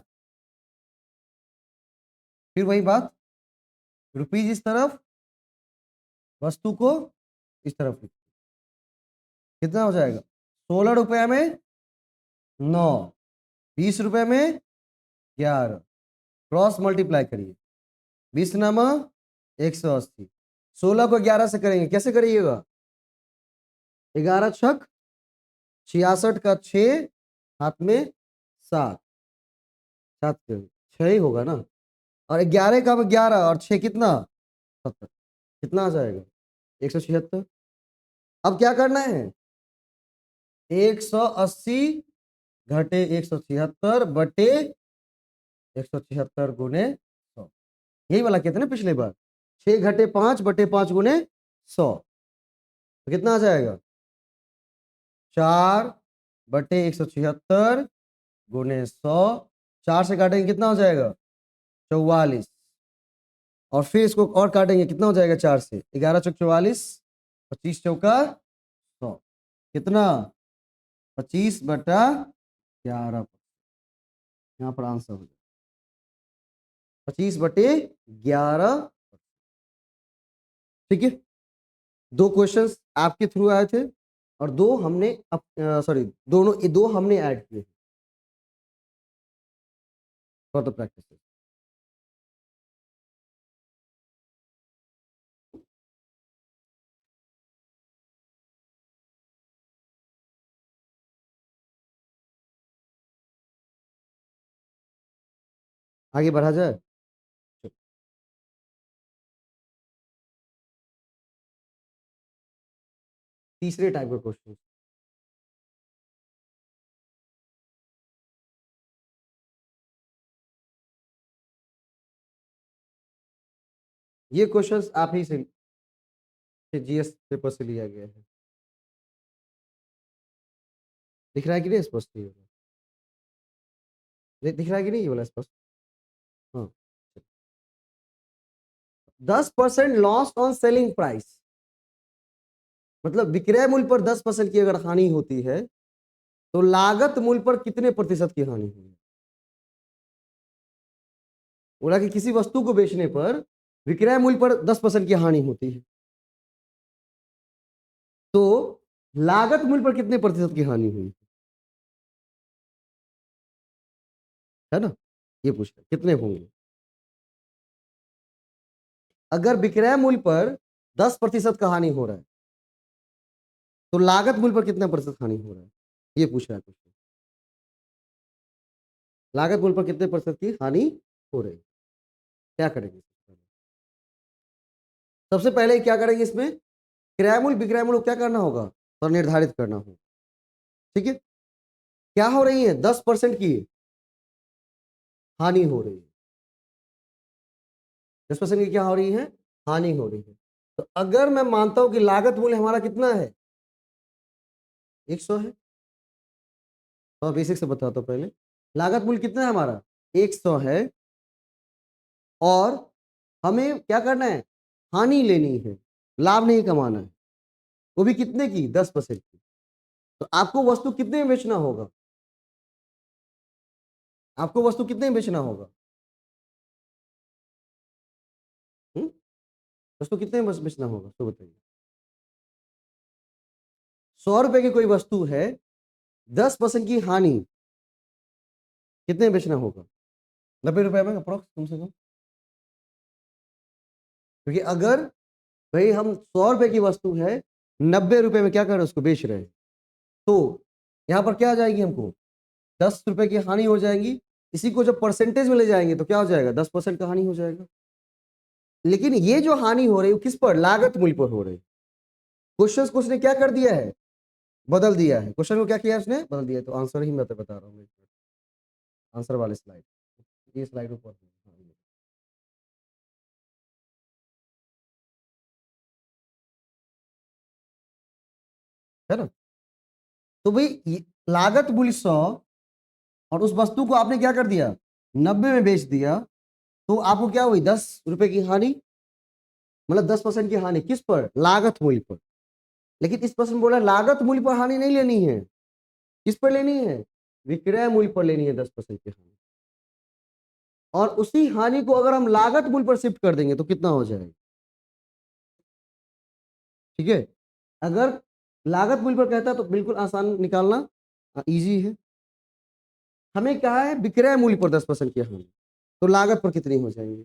फिर वही बात, रुपीज इस तरफ वस्तु को इस तरफ लिखो। कितना हो जाएगा 16 रुपया में 9, 20 रुपये में 11, क्रॉस मल्टीप्लाई करिए, 20×9 180, 16 को 11 से करेंगे, कैसे करिएगा 11×6 66 का 6 हाथ में 7, 7 6 ही होगा ना, और 11 का 11 और 6 कितना 70, कितना आ जाएगा 176। अब क्या करना है 180 घटे 176 बटे 176 गुने 100। यही वाला कहते ना पिछले बार, 6 घटे 5 बटे 5 गुने 100, तो कितना आ जाएगा 4/176 गुने 100, 4 से काटेंगे कितना हो जाएगा 44, और फिर इसको और काटेंगे कितना हो जाएगा 4 से, 11 चौक 44, 25 चौका 100, कितना 25/11, यहाँ पर आंसर हो जाएगा 25/11। ठीक है, 2 क्वेश्चंस आपके थ्रू आए थे और 2 हमने सॉरी दोनों 2 हमने ऐड किए फॉर द प्रैक्टिस। आगे बढ़ा जाए। तीसरे टाइप का क्वेश्चन, ये क्वेश्चंस आप ही से जीएस पेपर से लिया गया है। दिख रहा है कि नहीं स्पष्ट, ये वाला दिख रहा है कि नहीं ये वाला स्पष्ट? हाँ, 10% लॉस ऑन सेलिंग प्राइस, मतलब विक्रय मूल्य पर 10% की अगर हानि होती है तो लागत मूल्य पर कितने प्रतिशत की हानि होगी। बोला कि किसी वस्तु को बेचने पर विक्रय मूल्य पर 10% की हानि होती है, तो लागत मूल्य पर कितने प्रतिशत की हानि हुई है ना, ये पूछ रहे कितने होंगे। अगर विक्रय मूल्य पर 10% का हानि हो रहा है तो लागत मूल्य पर कितना प्रतिशत हानि हो रहा है, ये पूछ रहा है क्वेश्चन। लागत मूल्य पर कितने प्रतिशत की हानि हो रही है, क्या करेंगे। सबसे पहले क्या करेंगे, इसमें क्रय मूल्य विक्रय मूल्य क्या करना होगा तो निर्धारित करना होगा। ठीक है, क्या हो रही है 10% की हानि हो रही है, 10% की क्या हो रही है हानि हो रही है। तो अगर मैं मानता हूं कि लागत मूल्य हमारा कितना है 100 है, तो बेसिक से बताता हूं पहले, लागत मूल्य कितना है हमारा 100 है, और हमें क्या करना है हानि लेनी है, लाभ नहीं कमाना है, वो भी कितने की 10% की। तो आपको वस्तु कितने में बेचना होगा, आपको वस्तु कितने में बेचना होगा, हुँ? वस्तु कितने में बेचना होगा तो बताइए। 100 रुपए की कोई वस्तु है, 10% की हानि कितने में बेचना होगा 90 रुपए में अप्रोक्स कम से कम, क्योंकि अगर भाई हम 100 रुपए की वस्तु है 90 रुपए में क्या कर रहे हैं उसको बेच रहे हैं, तो यहाँ पर क्या आ जाएगी हमको 10 रुपए की हानि हो जाएगी। इसी को जब परसेंटेज में ले जाएंगे तो क्या हो जाएगा 10% का हानि हो जाएगा। लेकिन ये जो हानि हो रही है किस पर लागत मूल्य पर हो रही है। क्वेश्चन को उसने क्या कर दिया है बदल दिया है, क्वेश्चन को क्या किया उसने बदल दिया है। तो आंसर ही मैं तो बता रहा हूँ, आंसर वाले स्लाइड, ये स्लाइड ऊपर है ना। तो भाई लागत मूल्य 100 और उस वस्तु को आपने क्या कर दिया 90 में बेच दिया, तो आपको क्या हुई 10 रुपए की हानि, मतलब 10% की हानि किस पर लागत मूल्य पर। लेकिन इस प्रश्न बोला लागत मूल्य पर हानि नहीं लेनी है, किस पर लेनी है विक्रय मूल्य पर लेनी है 10% की हानि। और उसी हानि को अगर हम लागत मूल्य पर शिफ्ट कर देंगे तो कितना हो जाएगा। ठीक है, अगर लागत मूल्य पर कहता है तो बिल्कुल आसान निकालना, इजी है। हमें क्या है विक्रय मूल्य पर 10% की हानि, तो लागत पर कितनी हो जाएंगे।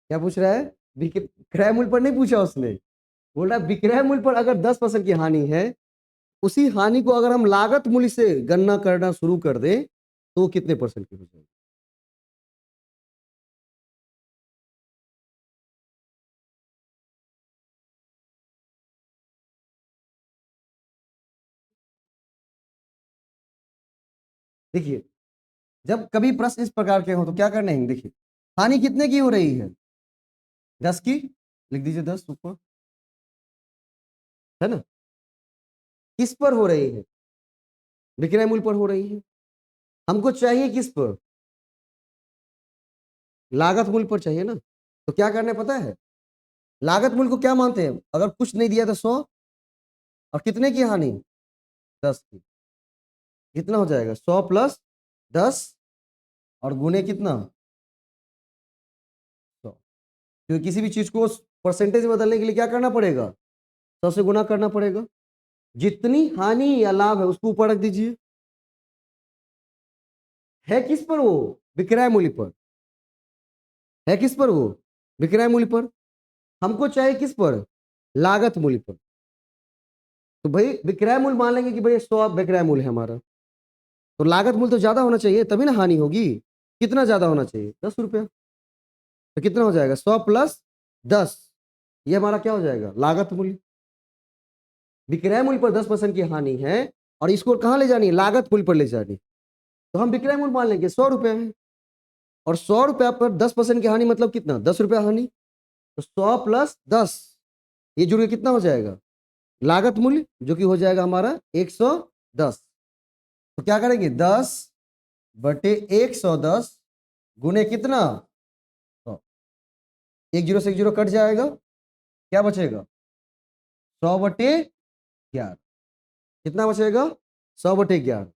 क्या पूछ रहा है विक्रय मूल्य पर नहीं पूछा उसने, बोल रहा है विक्रय मूल्य पर अगर 10% की हानि है, उसी हानि को अगर हम लागत मूल्य से गणना करना शुरू कर दें तो वो कितने परसेंट की हो जाएगी। देखिए जब कभी प्रश्न इस प्रकार के हो तो क्या करना है, देखिए हानि कितने की हो रही है, 10 की, लिख दीजिए 10 ऊपर, है ना। किस पर हो रही है, विक्रय मूल्य पर हो रही है। हमको चाहिए किस पर, लागत मूल्य पर चाहिए ना। तो क्या करना है पता है, लागत मूल्य को क्या मानते हैं, अगर कुछ नहीं दिया तो 100, और कितने की हानि, 10 की। कितना हो जाएगा, 100 प्लस 10 और गुने कितना, 100। क्योंकि किसी भी चीज को परसेंटेज में बदलने के लिए क्या करना पड़ेगा, 100 से गुना करना पड़ेगा। जितनी हानि या लाभ है उसको ऊपर रख दीजिए। है किस पर वो, विक्रय मूल्य पर। है किस पर वो, विक्रय मूल्य पर। हमको चाहिए किस पर, लागत मूल्य पर। तो भाई विक्रय मूल्य मान लेंगे कि भाई 100 विक्रय मूल्य है हमारा, तो लागत मूल्य तो ज्यादा होना चाहिए तभी ना हानि होगी। कितना ज्यादा होना चाहिए, 10 रुपया। तो कितना हो जाएगा, 100 प्लस 10, ये हमारा क्या हो जाएगा, लागत मूल्य। विक्रय मूल्य पर 10% की हानि है और इसको कहां ले जानी है, लागत मूल्य पर ले जानी। तो हम विक्रय मूल्य मान लेंगे 100 रुपया है, और 100 रुपया पर 10% की हानि मतलब कितना, 10 रुपया हानि। तो 100 प्लस 10, ये जुड़ के कितना हो जाएगा, लागत मूल्य, जो कि हो जाएगा हमारा 110। तो क्या करेंगे, 10/110 गुने कितना, 100। एक जीरो से एक जीरो कट जाएगा, क्या बचेगा, 100/11। कितना बचेगा, 100/11।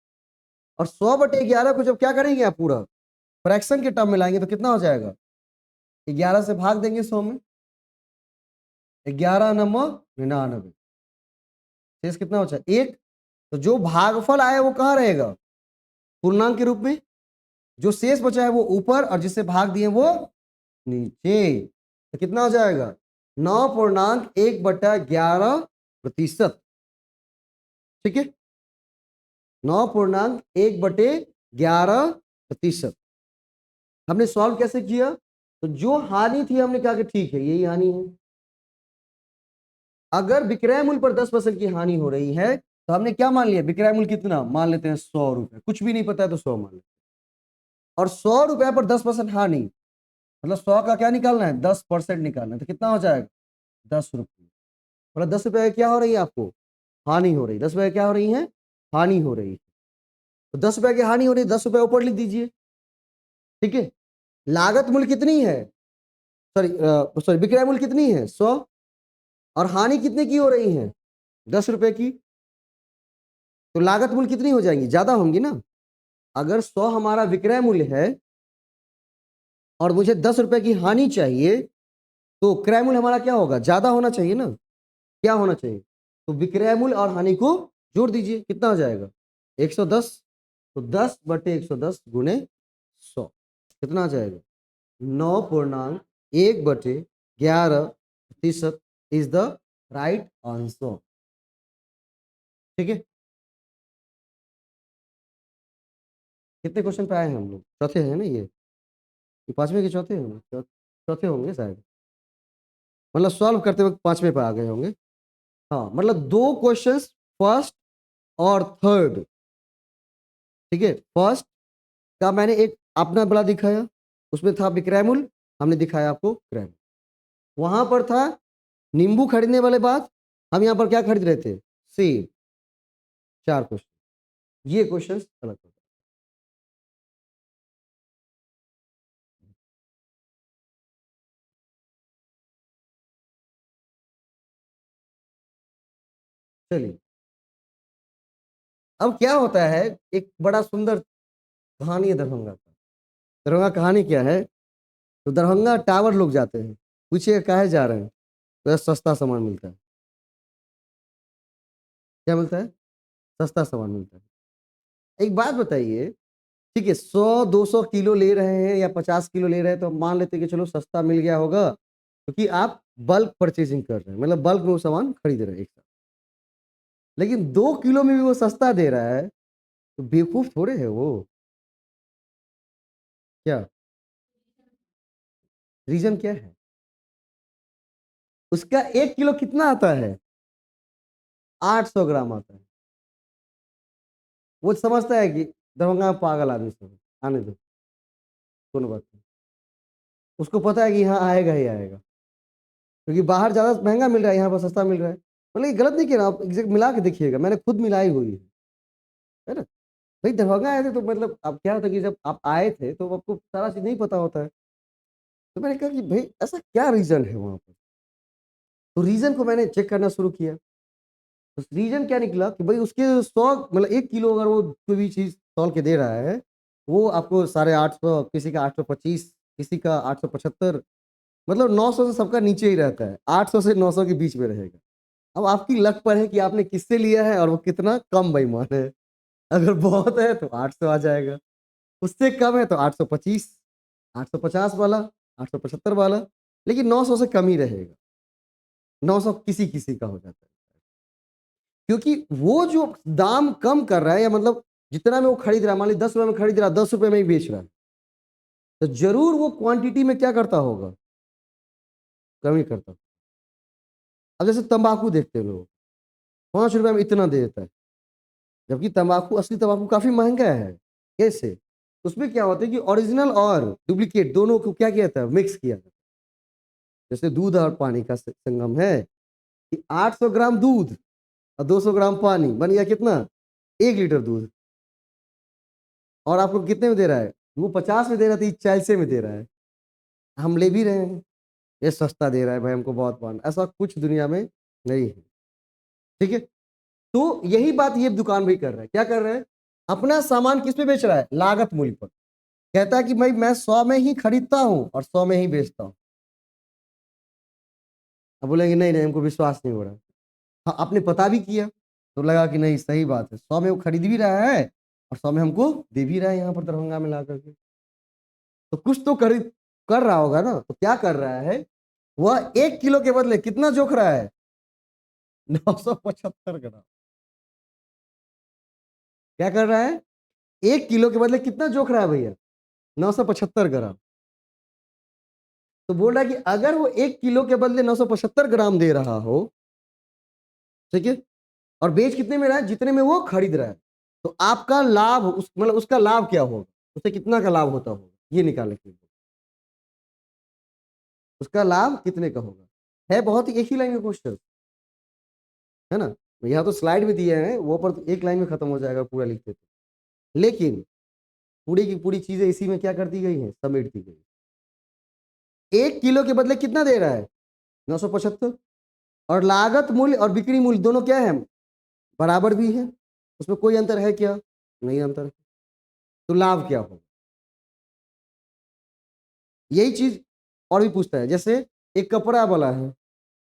और 100/11 को जब क्या करेंगे आप पूरा फ्रैक्शन के टर्म में लाएंगे तो कितना हो जाएगा, 11 से भाग देंगे 100 में, 11 नम्मा 99, शेष कितना बचा, 1। तो जो भागफल आया वो कहाँ रहेगा, पूर्णांक के रूप में। जो शेष बचा है वो ऊपर, और जिससे भाग दिए वो नीचे। तो कितना हो जाएगा, 9.1/11%। ठीक है, 9.1/11%। हमने सॉल्व कैसे किया, तो जो हानि थी हमने कहा कि ठीक है यही हानि है। अगर विक्रय मूल्य पर 10% की हानि हो रही है तो हमने क्या मान लिया, विक्रय मूल्य कितना मान लेते हैं, 100 रुपए, कुछ भी नहीं पता है तो 100 मान लेते हैं। और 100 रुपए पर 10% हानि, मतलब 100 का क्या निकालना है, 10% निकालना है। तो कितना हो जाएगा, 10 रुपये। मतलब 10 रुपए क्या हो रही है आपको, हानि हो रही है। 10 रुपए क्या हो रही है, हानि हो रही है। तो 10 रुपए की हानि हो रही है, 10 रुपए ऊपर लिख दीजिए। ठीक है, लागत मूल्य कितनी है, सॉरी विक्रय मूल्य कितनी है, 100, और हानि कितने की हो रही है, 10 रुपए की। तो लागत मूल्य कितनी हो जाएंगी, ज्यादा होंगी ना। अगर 100 हमारा विक्रय मूल्य है और मुझे 10 रुपए की हानि चाहिए, तो क्रय मूल्य हमारा क्या होगा, ज्यादा होना चाहिए ना। क्या होना चाहिए, तो विक्रय मूल्य और हानि को जोड़ दीजिए, कितना हो जाएगा, 110। तो 10/110 गुने 100 कितना आ जाएगा, 9.1/11% इज द राइट आंसर। ठीक है, कितने क्वेश्चन पे आए हैं हम लोग, चौथे हैं ना ये पांचवें के चौथे हैं, चौथे होंगे शायद, मतलब सॉल्व करते वक्त पांचवें पे आ गए होंगे। हाँ, मतलब 2 क्वेश्चंस, फर्स्ट और थर्ड। ठीक है, फर्स्ट का मैंने एक अपना बड़ा दिखाया, उसमें था विक्रय मूल्य, हमने दिखाया आपको क्रय मूल्य। वहां पर था नींबू खरीदने वाले बात, हम यहाँ पर क्या खरीद रहे थे, सेब। 4 क्वेश्चन, ये क्वेश्चन अलग होता है। चलिए, अब क्या होता है, एक बड़ा सुंदर कहानी है दरभंगा का। दरभंगा कहानी क्या है, तो दरभंगा टावर लोग जाते हैं, पूछिए काहे जा रहे हैं, तो सस्ता सामान मिलता है। क्या मिलता है, सस्ता सामान मिलता है। एक बात बताइए, ठीक है, 100-200 किलो ले रहे हैं या 50 किलो ले रहे हैं तो मान लेते हैं कि चलो सस्ता मिल गया होगा, क्योंकि आप बल्क परचेजिंग कर रहे हैं, मतलब बल्क में वो सामान खरीद रहे हैं एक साथ। लेकिन 2 किलो में भी वो सस्ता दे रहा है, तो बेवकूफ थोड़े है वो। क्या रीजन क्या है, उसका 1 किलो कितना आता है, 800 ग्राम आता है। वो समझता है कि दरभंगा में पागल आदमी सब है, आने दो, कोनो बात नहीं। उसको पता है कि यहाँ आएगा ही आएगा, क्योंकि बाहर ज़्यादा महंगा मिल रहा है, यहाँ पर सस्ता मिल रहा है। मतलब ये गलत नहीं कह रहा, आप एग्जैक्ट मिला के देखिएगा, मैंने खुद मिलाई हुई है ना। भाई दरभंगा आए थे तो मतलब अब क्या होता है कि जब आप आए थे तो आपको सारा चीज़ नहीं पता होता है। तो मैंने कहा कि भाई ऐसा क्या रीज़न है वहाँ पर? तो रीज़न को मैंने चेक करना शुरू किया। तो रीज़न क्या निकला कि भाई उसके 100 मतलब 1 किलो अगर वो कोई भी चीज़ तौल के दे रहा है, वो आपको 850, किसी का 825, किसी का 875, मतलब 900 से सबका नीचे ही रहता है, 800 से 900 के बीच में रहेगा। अब आपकी लक पर है कि आपने किससे लिया है और वो कितना कम बेईमान है। अगर बहुत है तो 800 आ जाएगा, उससे कम है तो 825, 850 वाला, 875 वाला, लेकिन 900 से कम ही रहेगा। 900 किसी-किसी का हो जाता है। क्योंकि वो जो दाम कम कर रहा है या मतलब जितना में वो खरीद रहा है, मान लीजिए 10 रुपए में खरीद रहा है, 10 रुपए में ही बेच रहा है, तो ज़रूर वो क्वांटिटी में क्या करता होगा? कमी करता। अब जैसे तम्बाकू देखते हैं लोग, 5 रुपए में इतना दे देता है, जबकि तम्बाकू, असली तम्बाकू काफ़ी महँगा है। कैसे? उसमें क्या होता है कि ओरिजिनल और डुप्लीकेट दोनों को क्या किया जाता है? मिक्स किया जाता है। जैसे दूध और पानी का संगम है कि 800 ग्राम दूध और 200 ग्राम पानी बन गया कितना? 1 लीटर दूध। और आपको कितने में दे रहा है? वो 50 में दे रहा था, ये 40 में दे रहा है। हम ले भी रहे हैं, ये सस्ता दे रहा है भाई हमको बहुत पान, ऐसा कुछ दुनिया में नहीं है। ठीक है? तो यही बात ये दुकान भी कर रहा है। क्या कर रहा है? अपना सामान किस पे बेच रहा है? लागत मूल्य पर। कहता है कि भाई मैं 100 में ही खरीदता हूँ और 100 में ही बेचता हूँ। अब बोलेंगे नहीं नहीं हमको विश्वास नहीं हो रहा। हाँ, आपने पता भी किया तो लगा कि नहीं सही बात है, 100 में वो खरीद भी रहा है और 100 में हमको दे भी रहा है यहाँ पर दरभंगा में ला करके। तो कुछ तो खरीद कर रहा होगा ना। तो क्या कर रहा है? वह 1 किलो के बदले कितना जोख रहा है? 975 ग्राम। क्या कर रहा है? 1 किलो के बदले कितना जोख रहा है भैया? 975 ग्राम। तो बोल रहा है कि अगर वो 1 किलो के बदले 975 ग्राम दे रहा हो, ठीक है, और बेच कितने में रहा है? जितने में वो खरीद रहा है, तो आपका लाभ उस मतलब उसका लाभ क्या होगा? उसे कितना का लाभ होता होगा? ये निकालने के लिए उसका लाभ कितने का होगा? है बहुत ही एक ही लाइन में क्वेश्चन, है ना। यहाँ तो स्लाइड भी दिए हैं, वो पर तो एक लाइन में खत्म हो जाएगा पूरा लिखते तो। लेकिन पूरी की पूरी चीजें इसी में क्या कर दी गई है? समेट दी गई। 1 किलो के बदले कितना दे रहा है? 975। और लागत मूल्य और बिक्री मूल्य दोनों क्या है? बराबर भी है। उसमें कोई अंतर है क्या? नहीं अंतर है। तो लाभ क्या होगा? यही चीज और भी पूछता है। जैसे एक कपड़ा वाला है,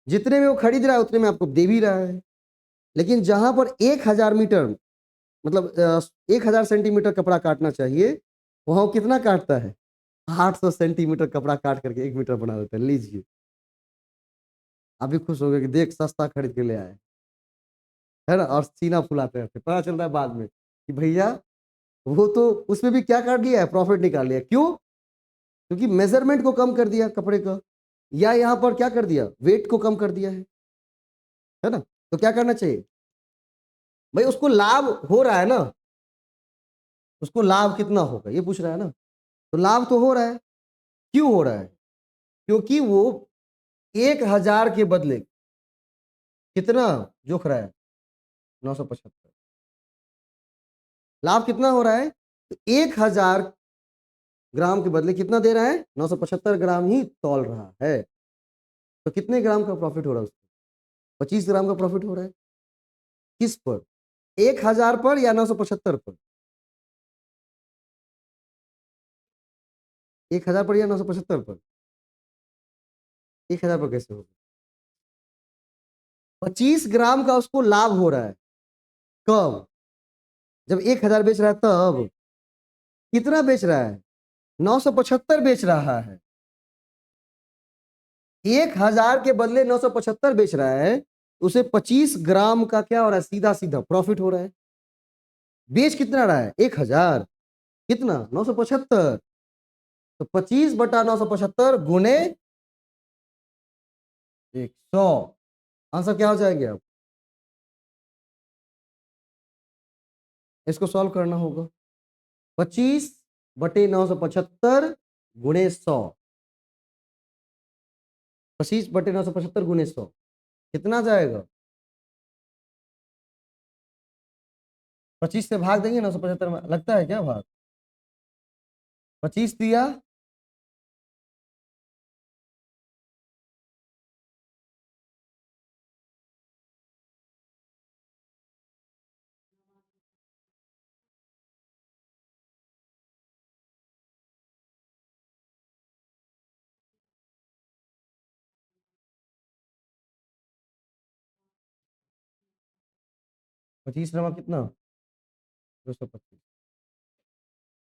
जितने में वो खरीद रहा है उतने में आपको दे भी रहा है, लेकिन जहां पर 1000 मीटर मतलब 1000 सेंटीमीटर कपड़ा काटना चाहिए, वहां वो कितना काटता है? 800 सेंटीमीटर कपड़ा काट करके 1 मीटर बना देता है। लीजिए, आप भी खुश हो गए कि देख सस्ता खरीद के ले आए, है ना। और सीना फुलाते रहते, पता चलता है बाद में कि भैया वो तो उसमें भी क्या काट लिया है? प्रॉफिट निकाल लिया। क्यों? क्योंकि मेजरमेंट को कम कर दिया कपड़े का, या यहाँ पर क्या कर दिया? वेट को कम कर दिया है ना। तो क्या करना चाहिए भाई? उसको लाभ हो रहा है ना, उसको लाभ कितना होगा ये पूछ रहा है ना। तो लाभ तो हो रहा है। क्यों हो रहा है? क्योंकि वो 1000 के बदले कितना जोख रहा है? 975। लाभ कितना हो रहा है? तो 1000 ग्राम के बदले कितना दे रहा है? 975 ग्राम ही तौल रहा है। तो कितने ग्राम का प्रॉफिट हो रहा है उसको? 25 ग्राम का प्रॉफिट हो रहा है। किस पर? 1000 पर या 975 पर? 1000 पर या 975 पर? 1000 पर कैसे होगा? 25 ग्राम का उसको लाभ हो रहा है। कब? जब 1000 बेच रहा है तब। कितना बेच रहा है? 975 बेच रहा है। 1000 के बदले 975 बेच रहा है, उसे 25 ग्राम का क्या हो रहा है? सीधा सीधा प्रॉफिट हो रहा है। बेच कितना रहा है? 1000। कितना? 975। तो 25/975 गुने 100। आंसर क्या हो जाएगी? आप इसको सॉल्व करना होगा। 25/975 गुणे 100, 25/975 गुणे 100 कितना जाएगा? 25 से भाग देंगे 975 में, लगता है क्या भाग? 25 दिया 25 नमा कितना 225,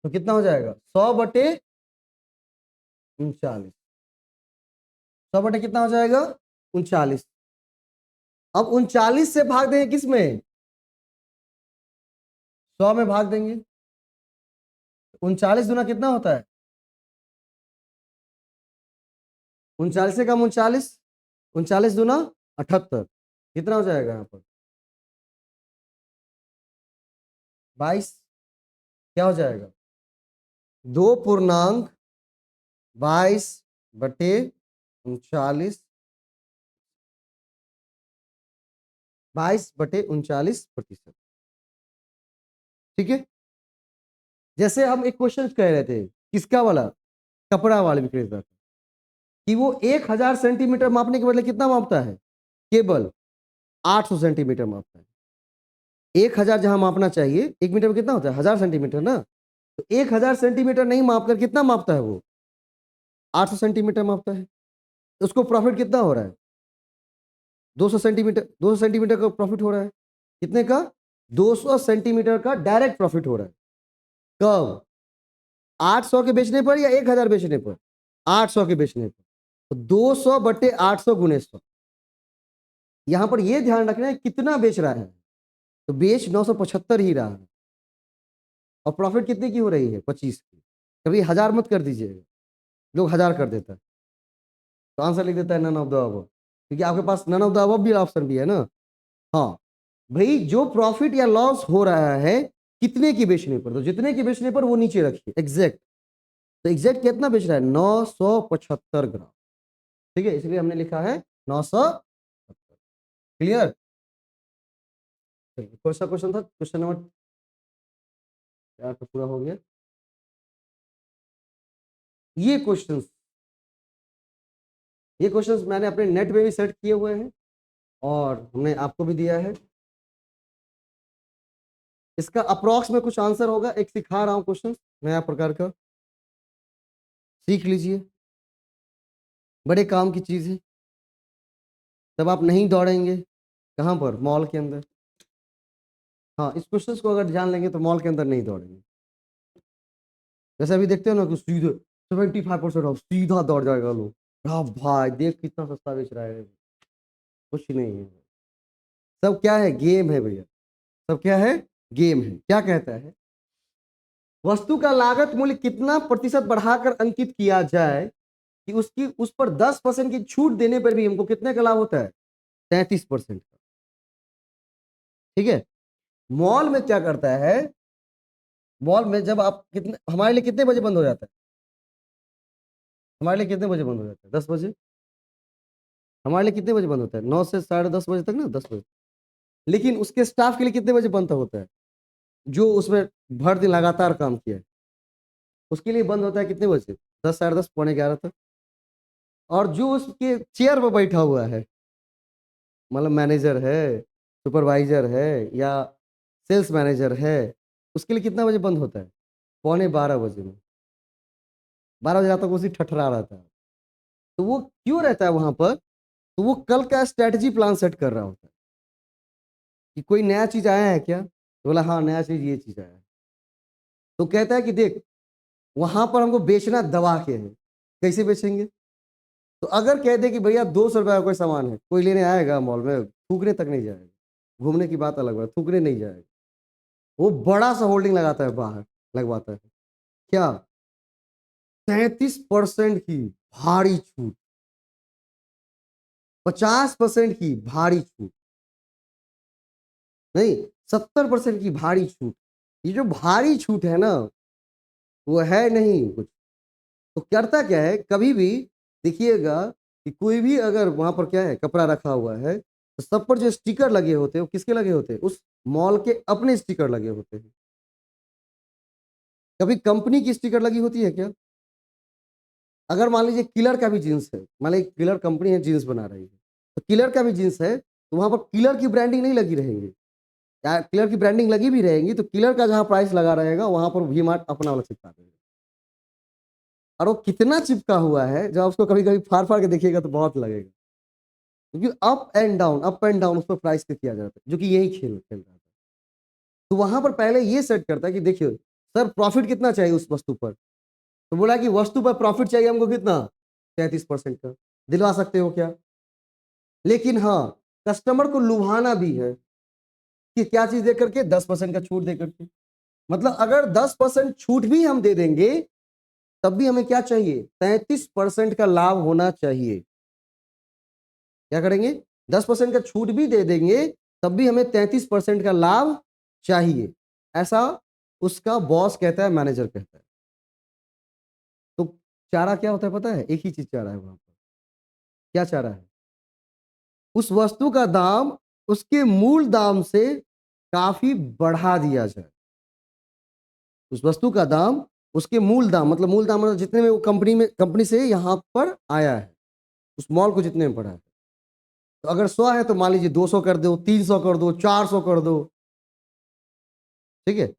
तो कितना हो जाएगा 100/39, 100 कितना हो जाएगा 39। अब 39 से भाग देंगे किस में? 100 में भाग देंगे। 39 गुना कितना होता है? 39 से कम 39, 39 दूना 78, कितना हो जाएगा यहाँ पर 22, क्या हो जाएगा 2.22/39, 22/39%। ठीक है, जैसे हम एक क्वेश्चन कह रहे थे, किसका वाला, कपड़ा वाले विक्रेता का, कि वो 1000 सेंटीमीटर मापने के बदले कितना मापता है, केवल 800 सेंटीमीटर मापता है। 1000 जहां मापना चाहिए, 1 मीटर में कितना होता है 1000 सेंटीमीटर ना, तो 1000 सेंटीमीटर नहीं मापकर कितना मापता है वो 800 सेंटीमीटर मापता है। उसको प्रॉफिट कितना हो रहा है 200 सेंटीमीटर, 200 सेंटीमीटर का प्रॉफिट हो रहा है, कितने का 200 सेंटीमीटर का डायरेक्ट प्रॉफिट हो रहा है। कब 800 के बेचने पर या 1000 बेचने पर? 800 के बेचने पर, तो 200/800 गुणे 100। यहां पर यह ध्यान रखना है कितना बेच रहा है, तो बेच 975 ही रहा है, और प्रॉफिट कितने की हो रही है 25 की। कभी 1000 मत कर दीजिएगा, लोग 1000 कर देता है तो आंसर लिख देता है नन ऑफ द अबव, क्योंकि आपके पास नन ऑफ द अबव भी ऑप्शन भी है ना। हाँ भाई, जो प्रॉफिट या लॉस हो रहा है कितने की बेचने पर, तो जितने की बेचने पर वो नीचे रखिए एग्जैक्ट। तो एग्जैक्ट कितना बेच रहा है 975 ग्राम, ठीक है, इसलिए हमने लिखा है 975। क्लियर? कौन सा क्वेश्चन था, क्वेश्चन नंबर क्या तो पूरा हो गया। ये क्वेश्चंस मैंने अपने नेट में भी सेट किए हुए हैं और हमने आपको भी दिया है। इसका अप्रॉक्स में कुछ आंसर होगा, एक सिखा रहा हूं क्वेश्चन नया प्रकार का, सीख लीजिए, बड़े काम की चीज है। तब आप नहीं दौड़ेंगे कहां पर, मॉल के अंदर। हाँ, इस क्वेश्चन को अगर जान लेंगे तो मॉल के अंदर नहीं दौड़ेंगे। जैसे अभी देखते हो ना कि सीधे 75% ऑफ, सीधा दौड़ जाएगा लोग। हाँ भाई देख कितना सस्ता बेच रहा है, कुछ नहीं है, सब क्या है गेम है भैया, सब क्या है गेम है। क्या कहता है, वस्तु का लागत मूल्य कितना प्रतिशत बढ़ाकर अंकित किया जाए कि उसकी उस पर 10% की छूट देने पर भी हमको कितने का लाभ होता है 33% का। ठीक है, मॉल में क्या करता है, मॉल में जब आप कितने, हमारे लिए कितने बजे बंद हो जाता है, हमारे लिए कितने बजे बंद हो जाता है 10 बजे। हमारे लिए कितने बजे बंद होता है 9 से 10:30 बजे तक ना, 10 बजे। लेकिन उसके स्टाफ के लिए कितने बजे बंद होता है, जो उसमें भर दिन लगातार काम किया है, उसके लिए बंद होता है कितने बजे 10, 10:30, पौने 11 तक। और जो उसके चेयर पर बैठा हुआ है, मतलब मैनेजर है, सुपरवाइजर है या सेल्स मैनेजर है, उसके लिए कितना बजे बंद होता है पौने 12 बजे में। 12 बजे तक उसी ठठरा रहता है। तो वो क्यों रहता है वहां पर, तो वो कल का स्ट्रेटजी प्लान सेट कर रहा होता है कि कोई नया चीज आया है क्या, तो बोला हाँ नया चीज ये चीज आया है। तो कहता है कि देख वहां पर हमको बेचना दबा के है, कैसे बेचेंगे। तो अगर कह दे कि भैया 200 रुपये का कोई सामान है, कोई लेने आएगा मॉल में, थूकने तक नहीं जाएगा, घूमने की बात अलग है, थूकने नहीं जाएगा, वो बड़ा सा होल्डिंग लगाता है बाहर, लगवाता है क्या 33% की भारी छूट, 50% की भारी छूट, नहीं 70% की भारी छूट। ये जो भारी छूट है ना, वो है नहीं कुछ। तो करता क्या है, कभी भी देखिएगा कि कोई भी अगर वहां पर क्या है कपड़ा रखा हुआ है तो सब पर जो स्टिकर लगे होते हैं वो किसके लगे होते हैं, उस मॉल के अपने स्टिकर लगे होते हैं। कभी कंपनी की स्टिकर लगी होती है क्या? अगर मान लीजिए किलर का भी जींस है, मान लीजिए किलर कंपनी है जींस बना रही है, तो किलर का भी जींस है तो वहां पर किलर की ब्रांडिंग नहीं लगी रहेंगी। या किलर की ब्रांडिंग लगी भी रहेगी तो किलर का जहां प्राइस लगा रहेगा वहां पर वी मार्ट अपना वाला चिपका देगा। और वो कितना चिपका हुआ है जब उसको कभी कभी फाड़ फाड़ के देखिएगा तो बहुत लगेगा, क्योंकि अप एंड डाउन उस पर प्राइस पे किया जाता है, जो कि यही खेल खेल रहा था। तो वहां पर पहले ये सेट करता है कि देखिए सर प्रॉफिट कितना चाहिए उस वस्तु पर, तो बोला कि वस्तु पर प्रॉफिट चाहिए हमको कितना, 33% का। दिलवा सकते हो क्या? लेकिन हाँ, कस्टमर को लुभाना भी है कि क्या चीज दे करके, 10% का छूट दे करके। मतलब अगर 10% छूट भी हम दे देंगे तब भी हमें क्या चाहिए, 33% का लाभ होना चाहिए। क्या करेंगे, 10% का छूट भी दे देंगे तब भी हमें 33% का लाभ चाहिए, ऐसा उसका बॉस कहता है, मैनेजर कहता है। तो चारा क्या होता है पता है, एक ही चीज चारा है वहां पर। क्या चारा है, उस वस्तु का दाम उसके मूल दाम से काफी बढ़ा दिया जाए। उस वस्तु का दाम उसके मूल दाम, मतलब मूल दाम मतलब जितने में वो कंपनी से यहां पर आया है, उस मॉल को जितने में पड़ा है। तो अगर 100 है तो मान लीजिए 200 कर दो, 300 कर दो, 400 कर दो। ठीक है,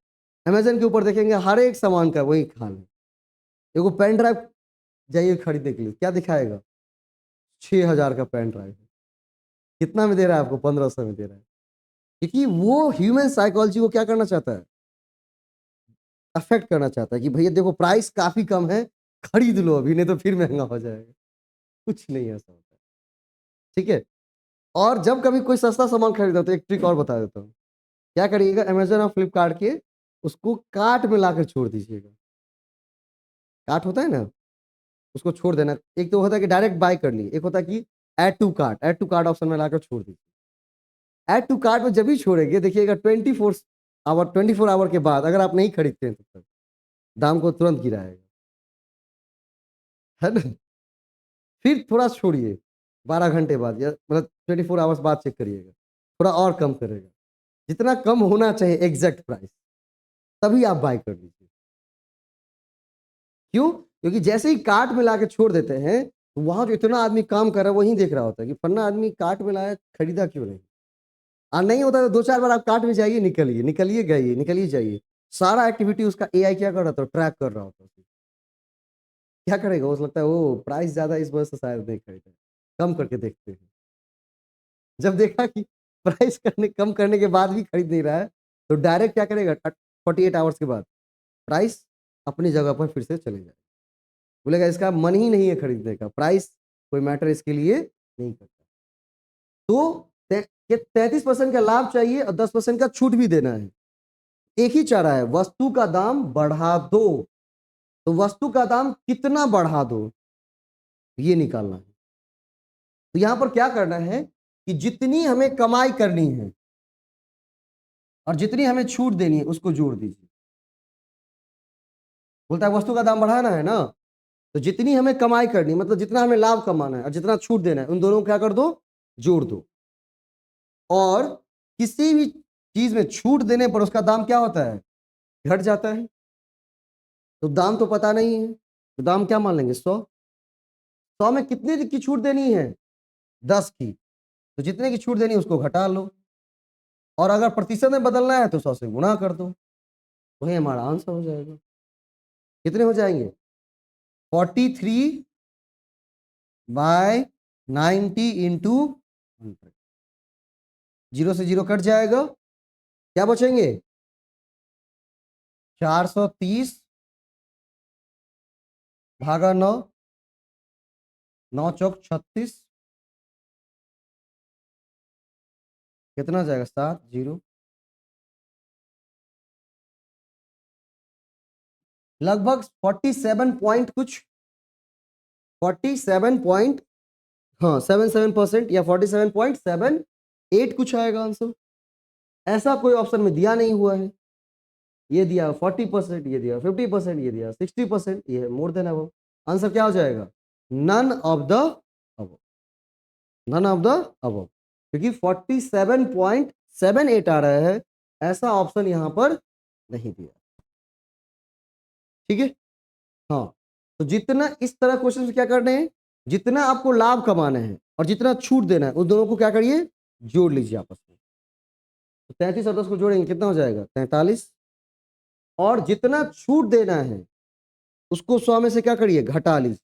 अमेजन के ऊपर देखेंगे हर एक सामान का वही हाल है। देखो पेन ड्राइव जाइए खरीदने के लिए, क्या दिखाएगा, 6,000 का पेन ड्राइव है। कितना में दे रहा है आपको, 1,500 में दे रहा है। क्योंकि वो ह्यूमन साइकोलॉजी को क्या करना चाहता है, अफेक्ट करना चाहता है कि भैया देखो प्राइस काफी कम है, खरीद लो अभी, नहीं तो फिर महंगा हो जाएगा। कुछ नहीं ऐसा होता है। ठीक है, और जब कभी कोई सस्ता सामान खरीदा तो एक ट्रिक और बता देता हूँ। क्या करिएगा, अमेजन और फ्लिपकार्ट के उसको कार्ट में लाकर छोड़ दीजिएगा। कार्ट होता है ना, उसको छोड़ देना। एक तो होता है कि डायरेक्ट बाय कर ली, एक होता है कि ऐड टू कार्ट ऑप्शन में लाकर छोड़ दीजिए। ऐड टू कार्ट में जब भी छोड़ेंगे देखिएगा 24 आवर के बाद अगर आप नहीं खरीदते हैं तब तक दाम को तुरंत गिराएगा, है ना। फिर थोड़ा छोड़िए, 12 घंटे बाद या मतलब 24 आवर्स बाद चेक करिएगा, थोड़ा और कम करेगा। जितना कम होना चाहिए एग्जैक्ट प्राइस, तभी आप बाय कर लीजिए। क्यों? क्योंकि जैसे ही कार्ट में लाके छोड़ देते हैं तो वहां जो इतना आदमी काम कर रहा है वही देख रहा होता है कि फन्ना आदमी कार्ट में लाया, खरीदा क्यों नहीं। और नहीं होता तो 2-4 बार आप कार्ट में जाइए, निकलिए निकलिए गइए, निकलिए जाइए, सारा एक्टिविटी उसका एआई क्या कर रहा था, ट्रैक कर रहा होता है। क्या करेगा, उसको लगता है वो प्राइस ज्यादा है, इस वजह से शायद नहीं खरीदा, कम करके देखते हैं। जब देखा कि प्राइस कम करने के बाद भी खरीद नहीं रहा है तो डायरेक्ट क्या करेगा, 48 आवर्स के बाद प्राइस अपनी जगह पर फिर से चले जाए। बोलेगा इसका मन ही नहीं है खरीदने का, प्राइस कोई मैटर इसके लिए नहीं करता। तो 33% का लाभ चाहिए और 10% का छूट भी देना है। एक ही चारा है, वस्तु का दाम बढ़ा दो। तो वस्तु का दाम कितना बढ़ा दो ये निकालना है। तो यहां पर क्या करना है कि जितनी हमें कमाई करनी है और जितनी हमें छूट देनी है उसको जोड़ दीजिए। बोलता है वस्तु का दाम बढ़ाना है ना, तो जितनी हमें कमाई करनी मतलब जितना हमें लाभ कमाना है और जितना छूट देना है उन दोनों को क्या कर दो, जोड़ दो। और किसी भी चीज में छूट देने पर उसका दाम क्या होता है, घट जाता है। तो दाम तो पता नहीं है तो दाम क्या मान लेंगे, 100 में कितने की छूट देनी है, 10 की। तो जितने की छूट देनी है उसको घटा लो, और अगर प्रतिशत में बदलना है तो 100 से गुणा कर दो, वही हमारा आंसर हो जाएगा। कितने हो जाएंगे, 43/90 इंटू 100। 0 से 0 कट जाएगा, क्या बचेंगे, 430 भागा 9, 9 चौक 36, कितना जाएगा, 7 0, लगभग 47 पॉइंट कुछ, 47 पॉइंट, हाँ 77% या 47.78 कुछ आएगा आंसर। ऐसा कोई ऑप्शन में दिया नहीं हुआ है। ये दिया 40%, ये दिया 50%, ये दिया 60%, ये है मोर देन अबव। आंसर क्या हो जाएगा? None of the above, none of the above, क्योंकि 47.78 आ रहा है, ऐसा ऑप्शन यहां पर नहीं दिया। ठीक है, हाँ। तो जितना इस तरह क्वेश्चन क्या करने हैं, जितना आपको लाभ कमाना है और जितना छूट देना है, उन दोनों को क्या करिए, जोड़ लीजिए आपस में। तो 33 और 10 को जोड़ेंगे कितना हो जाएगा? 43। और जितना छूट देना है उसको 100 में से क्या करिए, घटा लीजिए,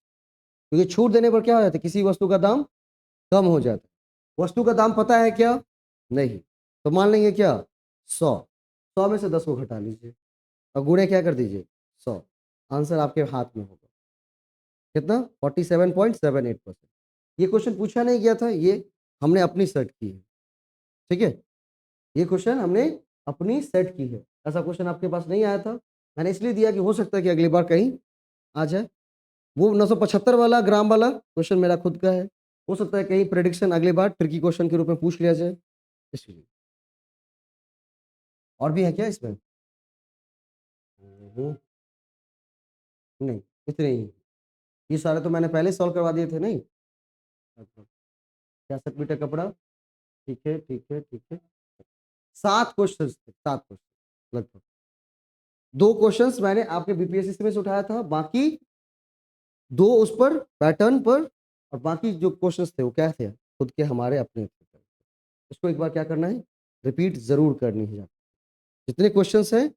क्योंकि छूट देने पर क्या हो जाता है, किसी वस्तु का दाम कम हो जाता है। वस्तु का दाम पता है क्या? नहीं, तो मान लेंगे क्या, 100। 100 में से 10 को घटा लीजिए और गुणे क्या कर दीजिए, 100। आंसर आपके हाथ में होगा कितना, 47.78%। ये क्वेश्चन पूछा नहीं गया था, ये हमने अपनी सेट की है। ठीक है, ये क्वेश्चन हमने अपनी सेट की है, ऐसा क्वेश्चन आपके पास नहीं आया था। मैंने इसलिए दिया कि हो सकता है कि अगली बार कहीं आ जाए। वो 975 वाला ग्राम वाला क्वेश्चन मेरा खुद का है, हो सकता है कहीं प्रेडिक्शन अगली बार ट्रिकी क्वेश्चन के रूप में पूछ लिया जाए, इसलिए। और भी है क्या इसमें? नहीं, इतने ही। ये सारे तो मैंने पहले सॉल्व करवा दिए थे, नहीं? अच्छा, 66 मीटर कपड़ा, ठीक है ठीक है ठीक है। 7 क्वेश्चन थे, 7 क्वेश्चन लगभग। 2 क्वेश्चंस मैंने आपके बीपीएससी में से उठाया था, बाकी 2 उस पर पैटर्न पर, और बाकी जो क्वेश्चंस थे वो क्या थे, खुद के हमारे अपने थे। इसको एक बार क्या करना है, रिपीट जरूर करनी है। जितने क्वेश्चंस हैं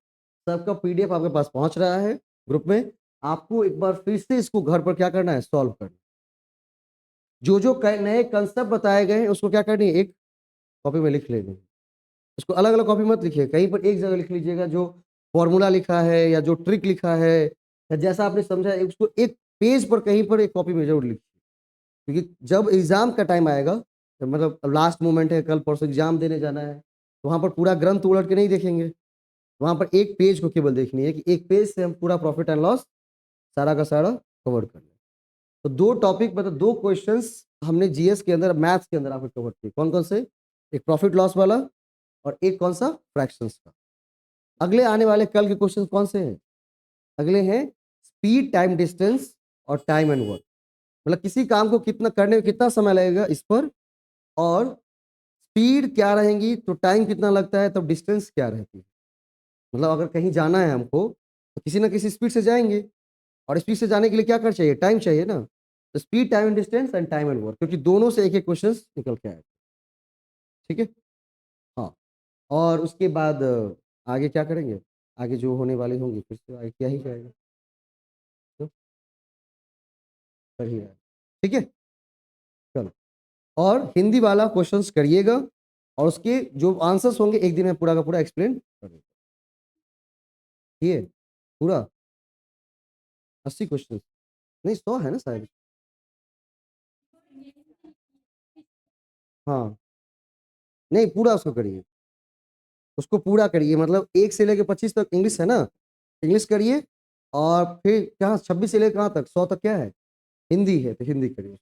सबका पीडीएफ आपके पास पहुंच रहा है ग्रुप में, आपको एक बार फिर से इसको घर पर क्या करना है, सॉल्व करना। जो जो नए कंसेप्ट बताए गए हैं उसको क्या करनी है, एक कॉपी में लिख लेनी है। उसको अलग अलग कॉपी मत लिखिए, कहीं पर एक जगह लिख लीजिएगा, जो फॉर्मूला लिखा है या जो ट्रिक लिखा है या जैसा आपने समझा है, उसको एक पेज पर कहीं पर एक कॉपी में जरूर लिखिए। क्योंकि जब एग्जाम का टाइम आएगा, जब मतलब लास्ट मोमेंट है, कल परसों एग्जाम देने जाना है, तो वहां पर पूरा ग्रंथ उलट के नहीं देखेंगे, वहां पर एक पेज को केवल देखनी है कि एक पेज से हम पूरा प्रॉफिट एंड लॉस सारा का सारा कवर कर लें। तो 2 टॉपिक मतलब 2 क्वेश्चंस हमने जीएस के अंदर, मैथ्स के अंदर आपको कवर किए। कौन कौन से? एक प्रॉफिट लॉस वाला और एक कौन सा, फ्रैक्शंस का। अगले आने वाले कल के क्वेश्चन कौन से हैं? अगले हैं स्पीड, टाइम, डिस्टेंस और टाइम एंड वर्क। मतलब किसी काम को कितना करने में कितना समय लगेगा इस पर, और स्पीड क्या रहेंगी तो टाइम कितना लगता है, तब डिस्टेंस क्या रहती है। मतलब अगर कहीं जाना है हमको तो किसी ना किसी स्पीड से जाएंगे, और स्पीड से जाने के लिए क्या कर चाहिए, टाइम चाहिए ना। तो speed, time and distance and time and work, क्योंकि दोनों से एक एक क्वेश्चन निकल के आए। ठीक है, हाँ। और उसके बाद आगे क्या करेंगे, आगे जो होने वाली होंगी फिर से आगे क्या ही जाएगा, तो कर ही रहा है। ठीक है, चलो। और हिंदी वाला क्वेश्चंस करिएगा, और उसके जो आंसर्स होंगे एक दिन में पूरा का पूरा एक्सप्लेन करूँगा। ठीक है, पूरा 80 क्वेश्चन, नहीं 100 है ना शायद। हाँ, नहीं पूरा उसको करिए, उसको पूरा करिए, मतलब 1 से लेकर 25 तक इंग्लिश है ना, इंग्लिश करिए। और फिर कहाँ 26 से लेकर कहाँ तक, 100 तक क्या है, हिंदी है, तो हिंदी करिए।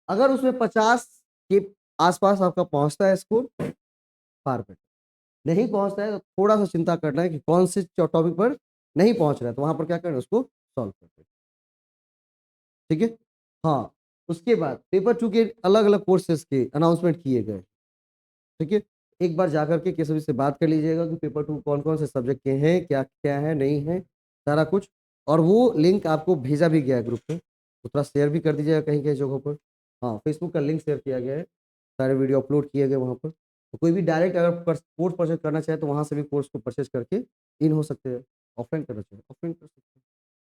अगर उसमें 50 के आसपास आपका पहुंचता है स्कोर, फार बेटर। नहीं पहुंचता है तो थोड़ा सा चिंता करना है कि कौन से टॉपिक पर नहीं पहुंच रहा है, तो वहां पर क्या करना है, उसको सॉल्व करते हैं। ठीक है, हाँ। उसके बाद पेपर 2 के अलग अलग कोर्सेज के अनाउंसमेंट किए गए। ठीक है, एक बार जाकर के केसवी से बात कर लीजिएगा कि पेपर 2 कौन कौन से सब्जेक्ट के हैं, क्या क्या है, नहीं है, सारा कुछ। और वो लिंक आपको भेजा भी गया है ग्रुप में, तो थोड़ा शेयर भी कर दीजिएगा कहीं कहीं जगहों पर। हाँ, फेसबुक का लिंक शेयर किया गया है, सारे वीडियो अपलोड किए गए वहाँ पर। तो कोई भी डायरेक्ट अगर कोर्स परचेज करना चाहे तो वहाँ से भी कोर्स को परचेज करके इन हो सकते हैं। ऑफलाइन करना चाहिए, ऑफलाइन कर सकते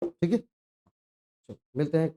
हैं। ठीक है, चलो मिलते हैं।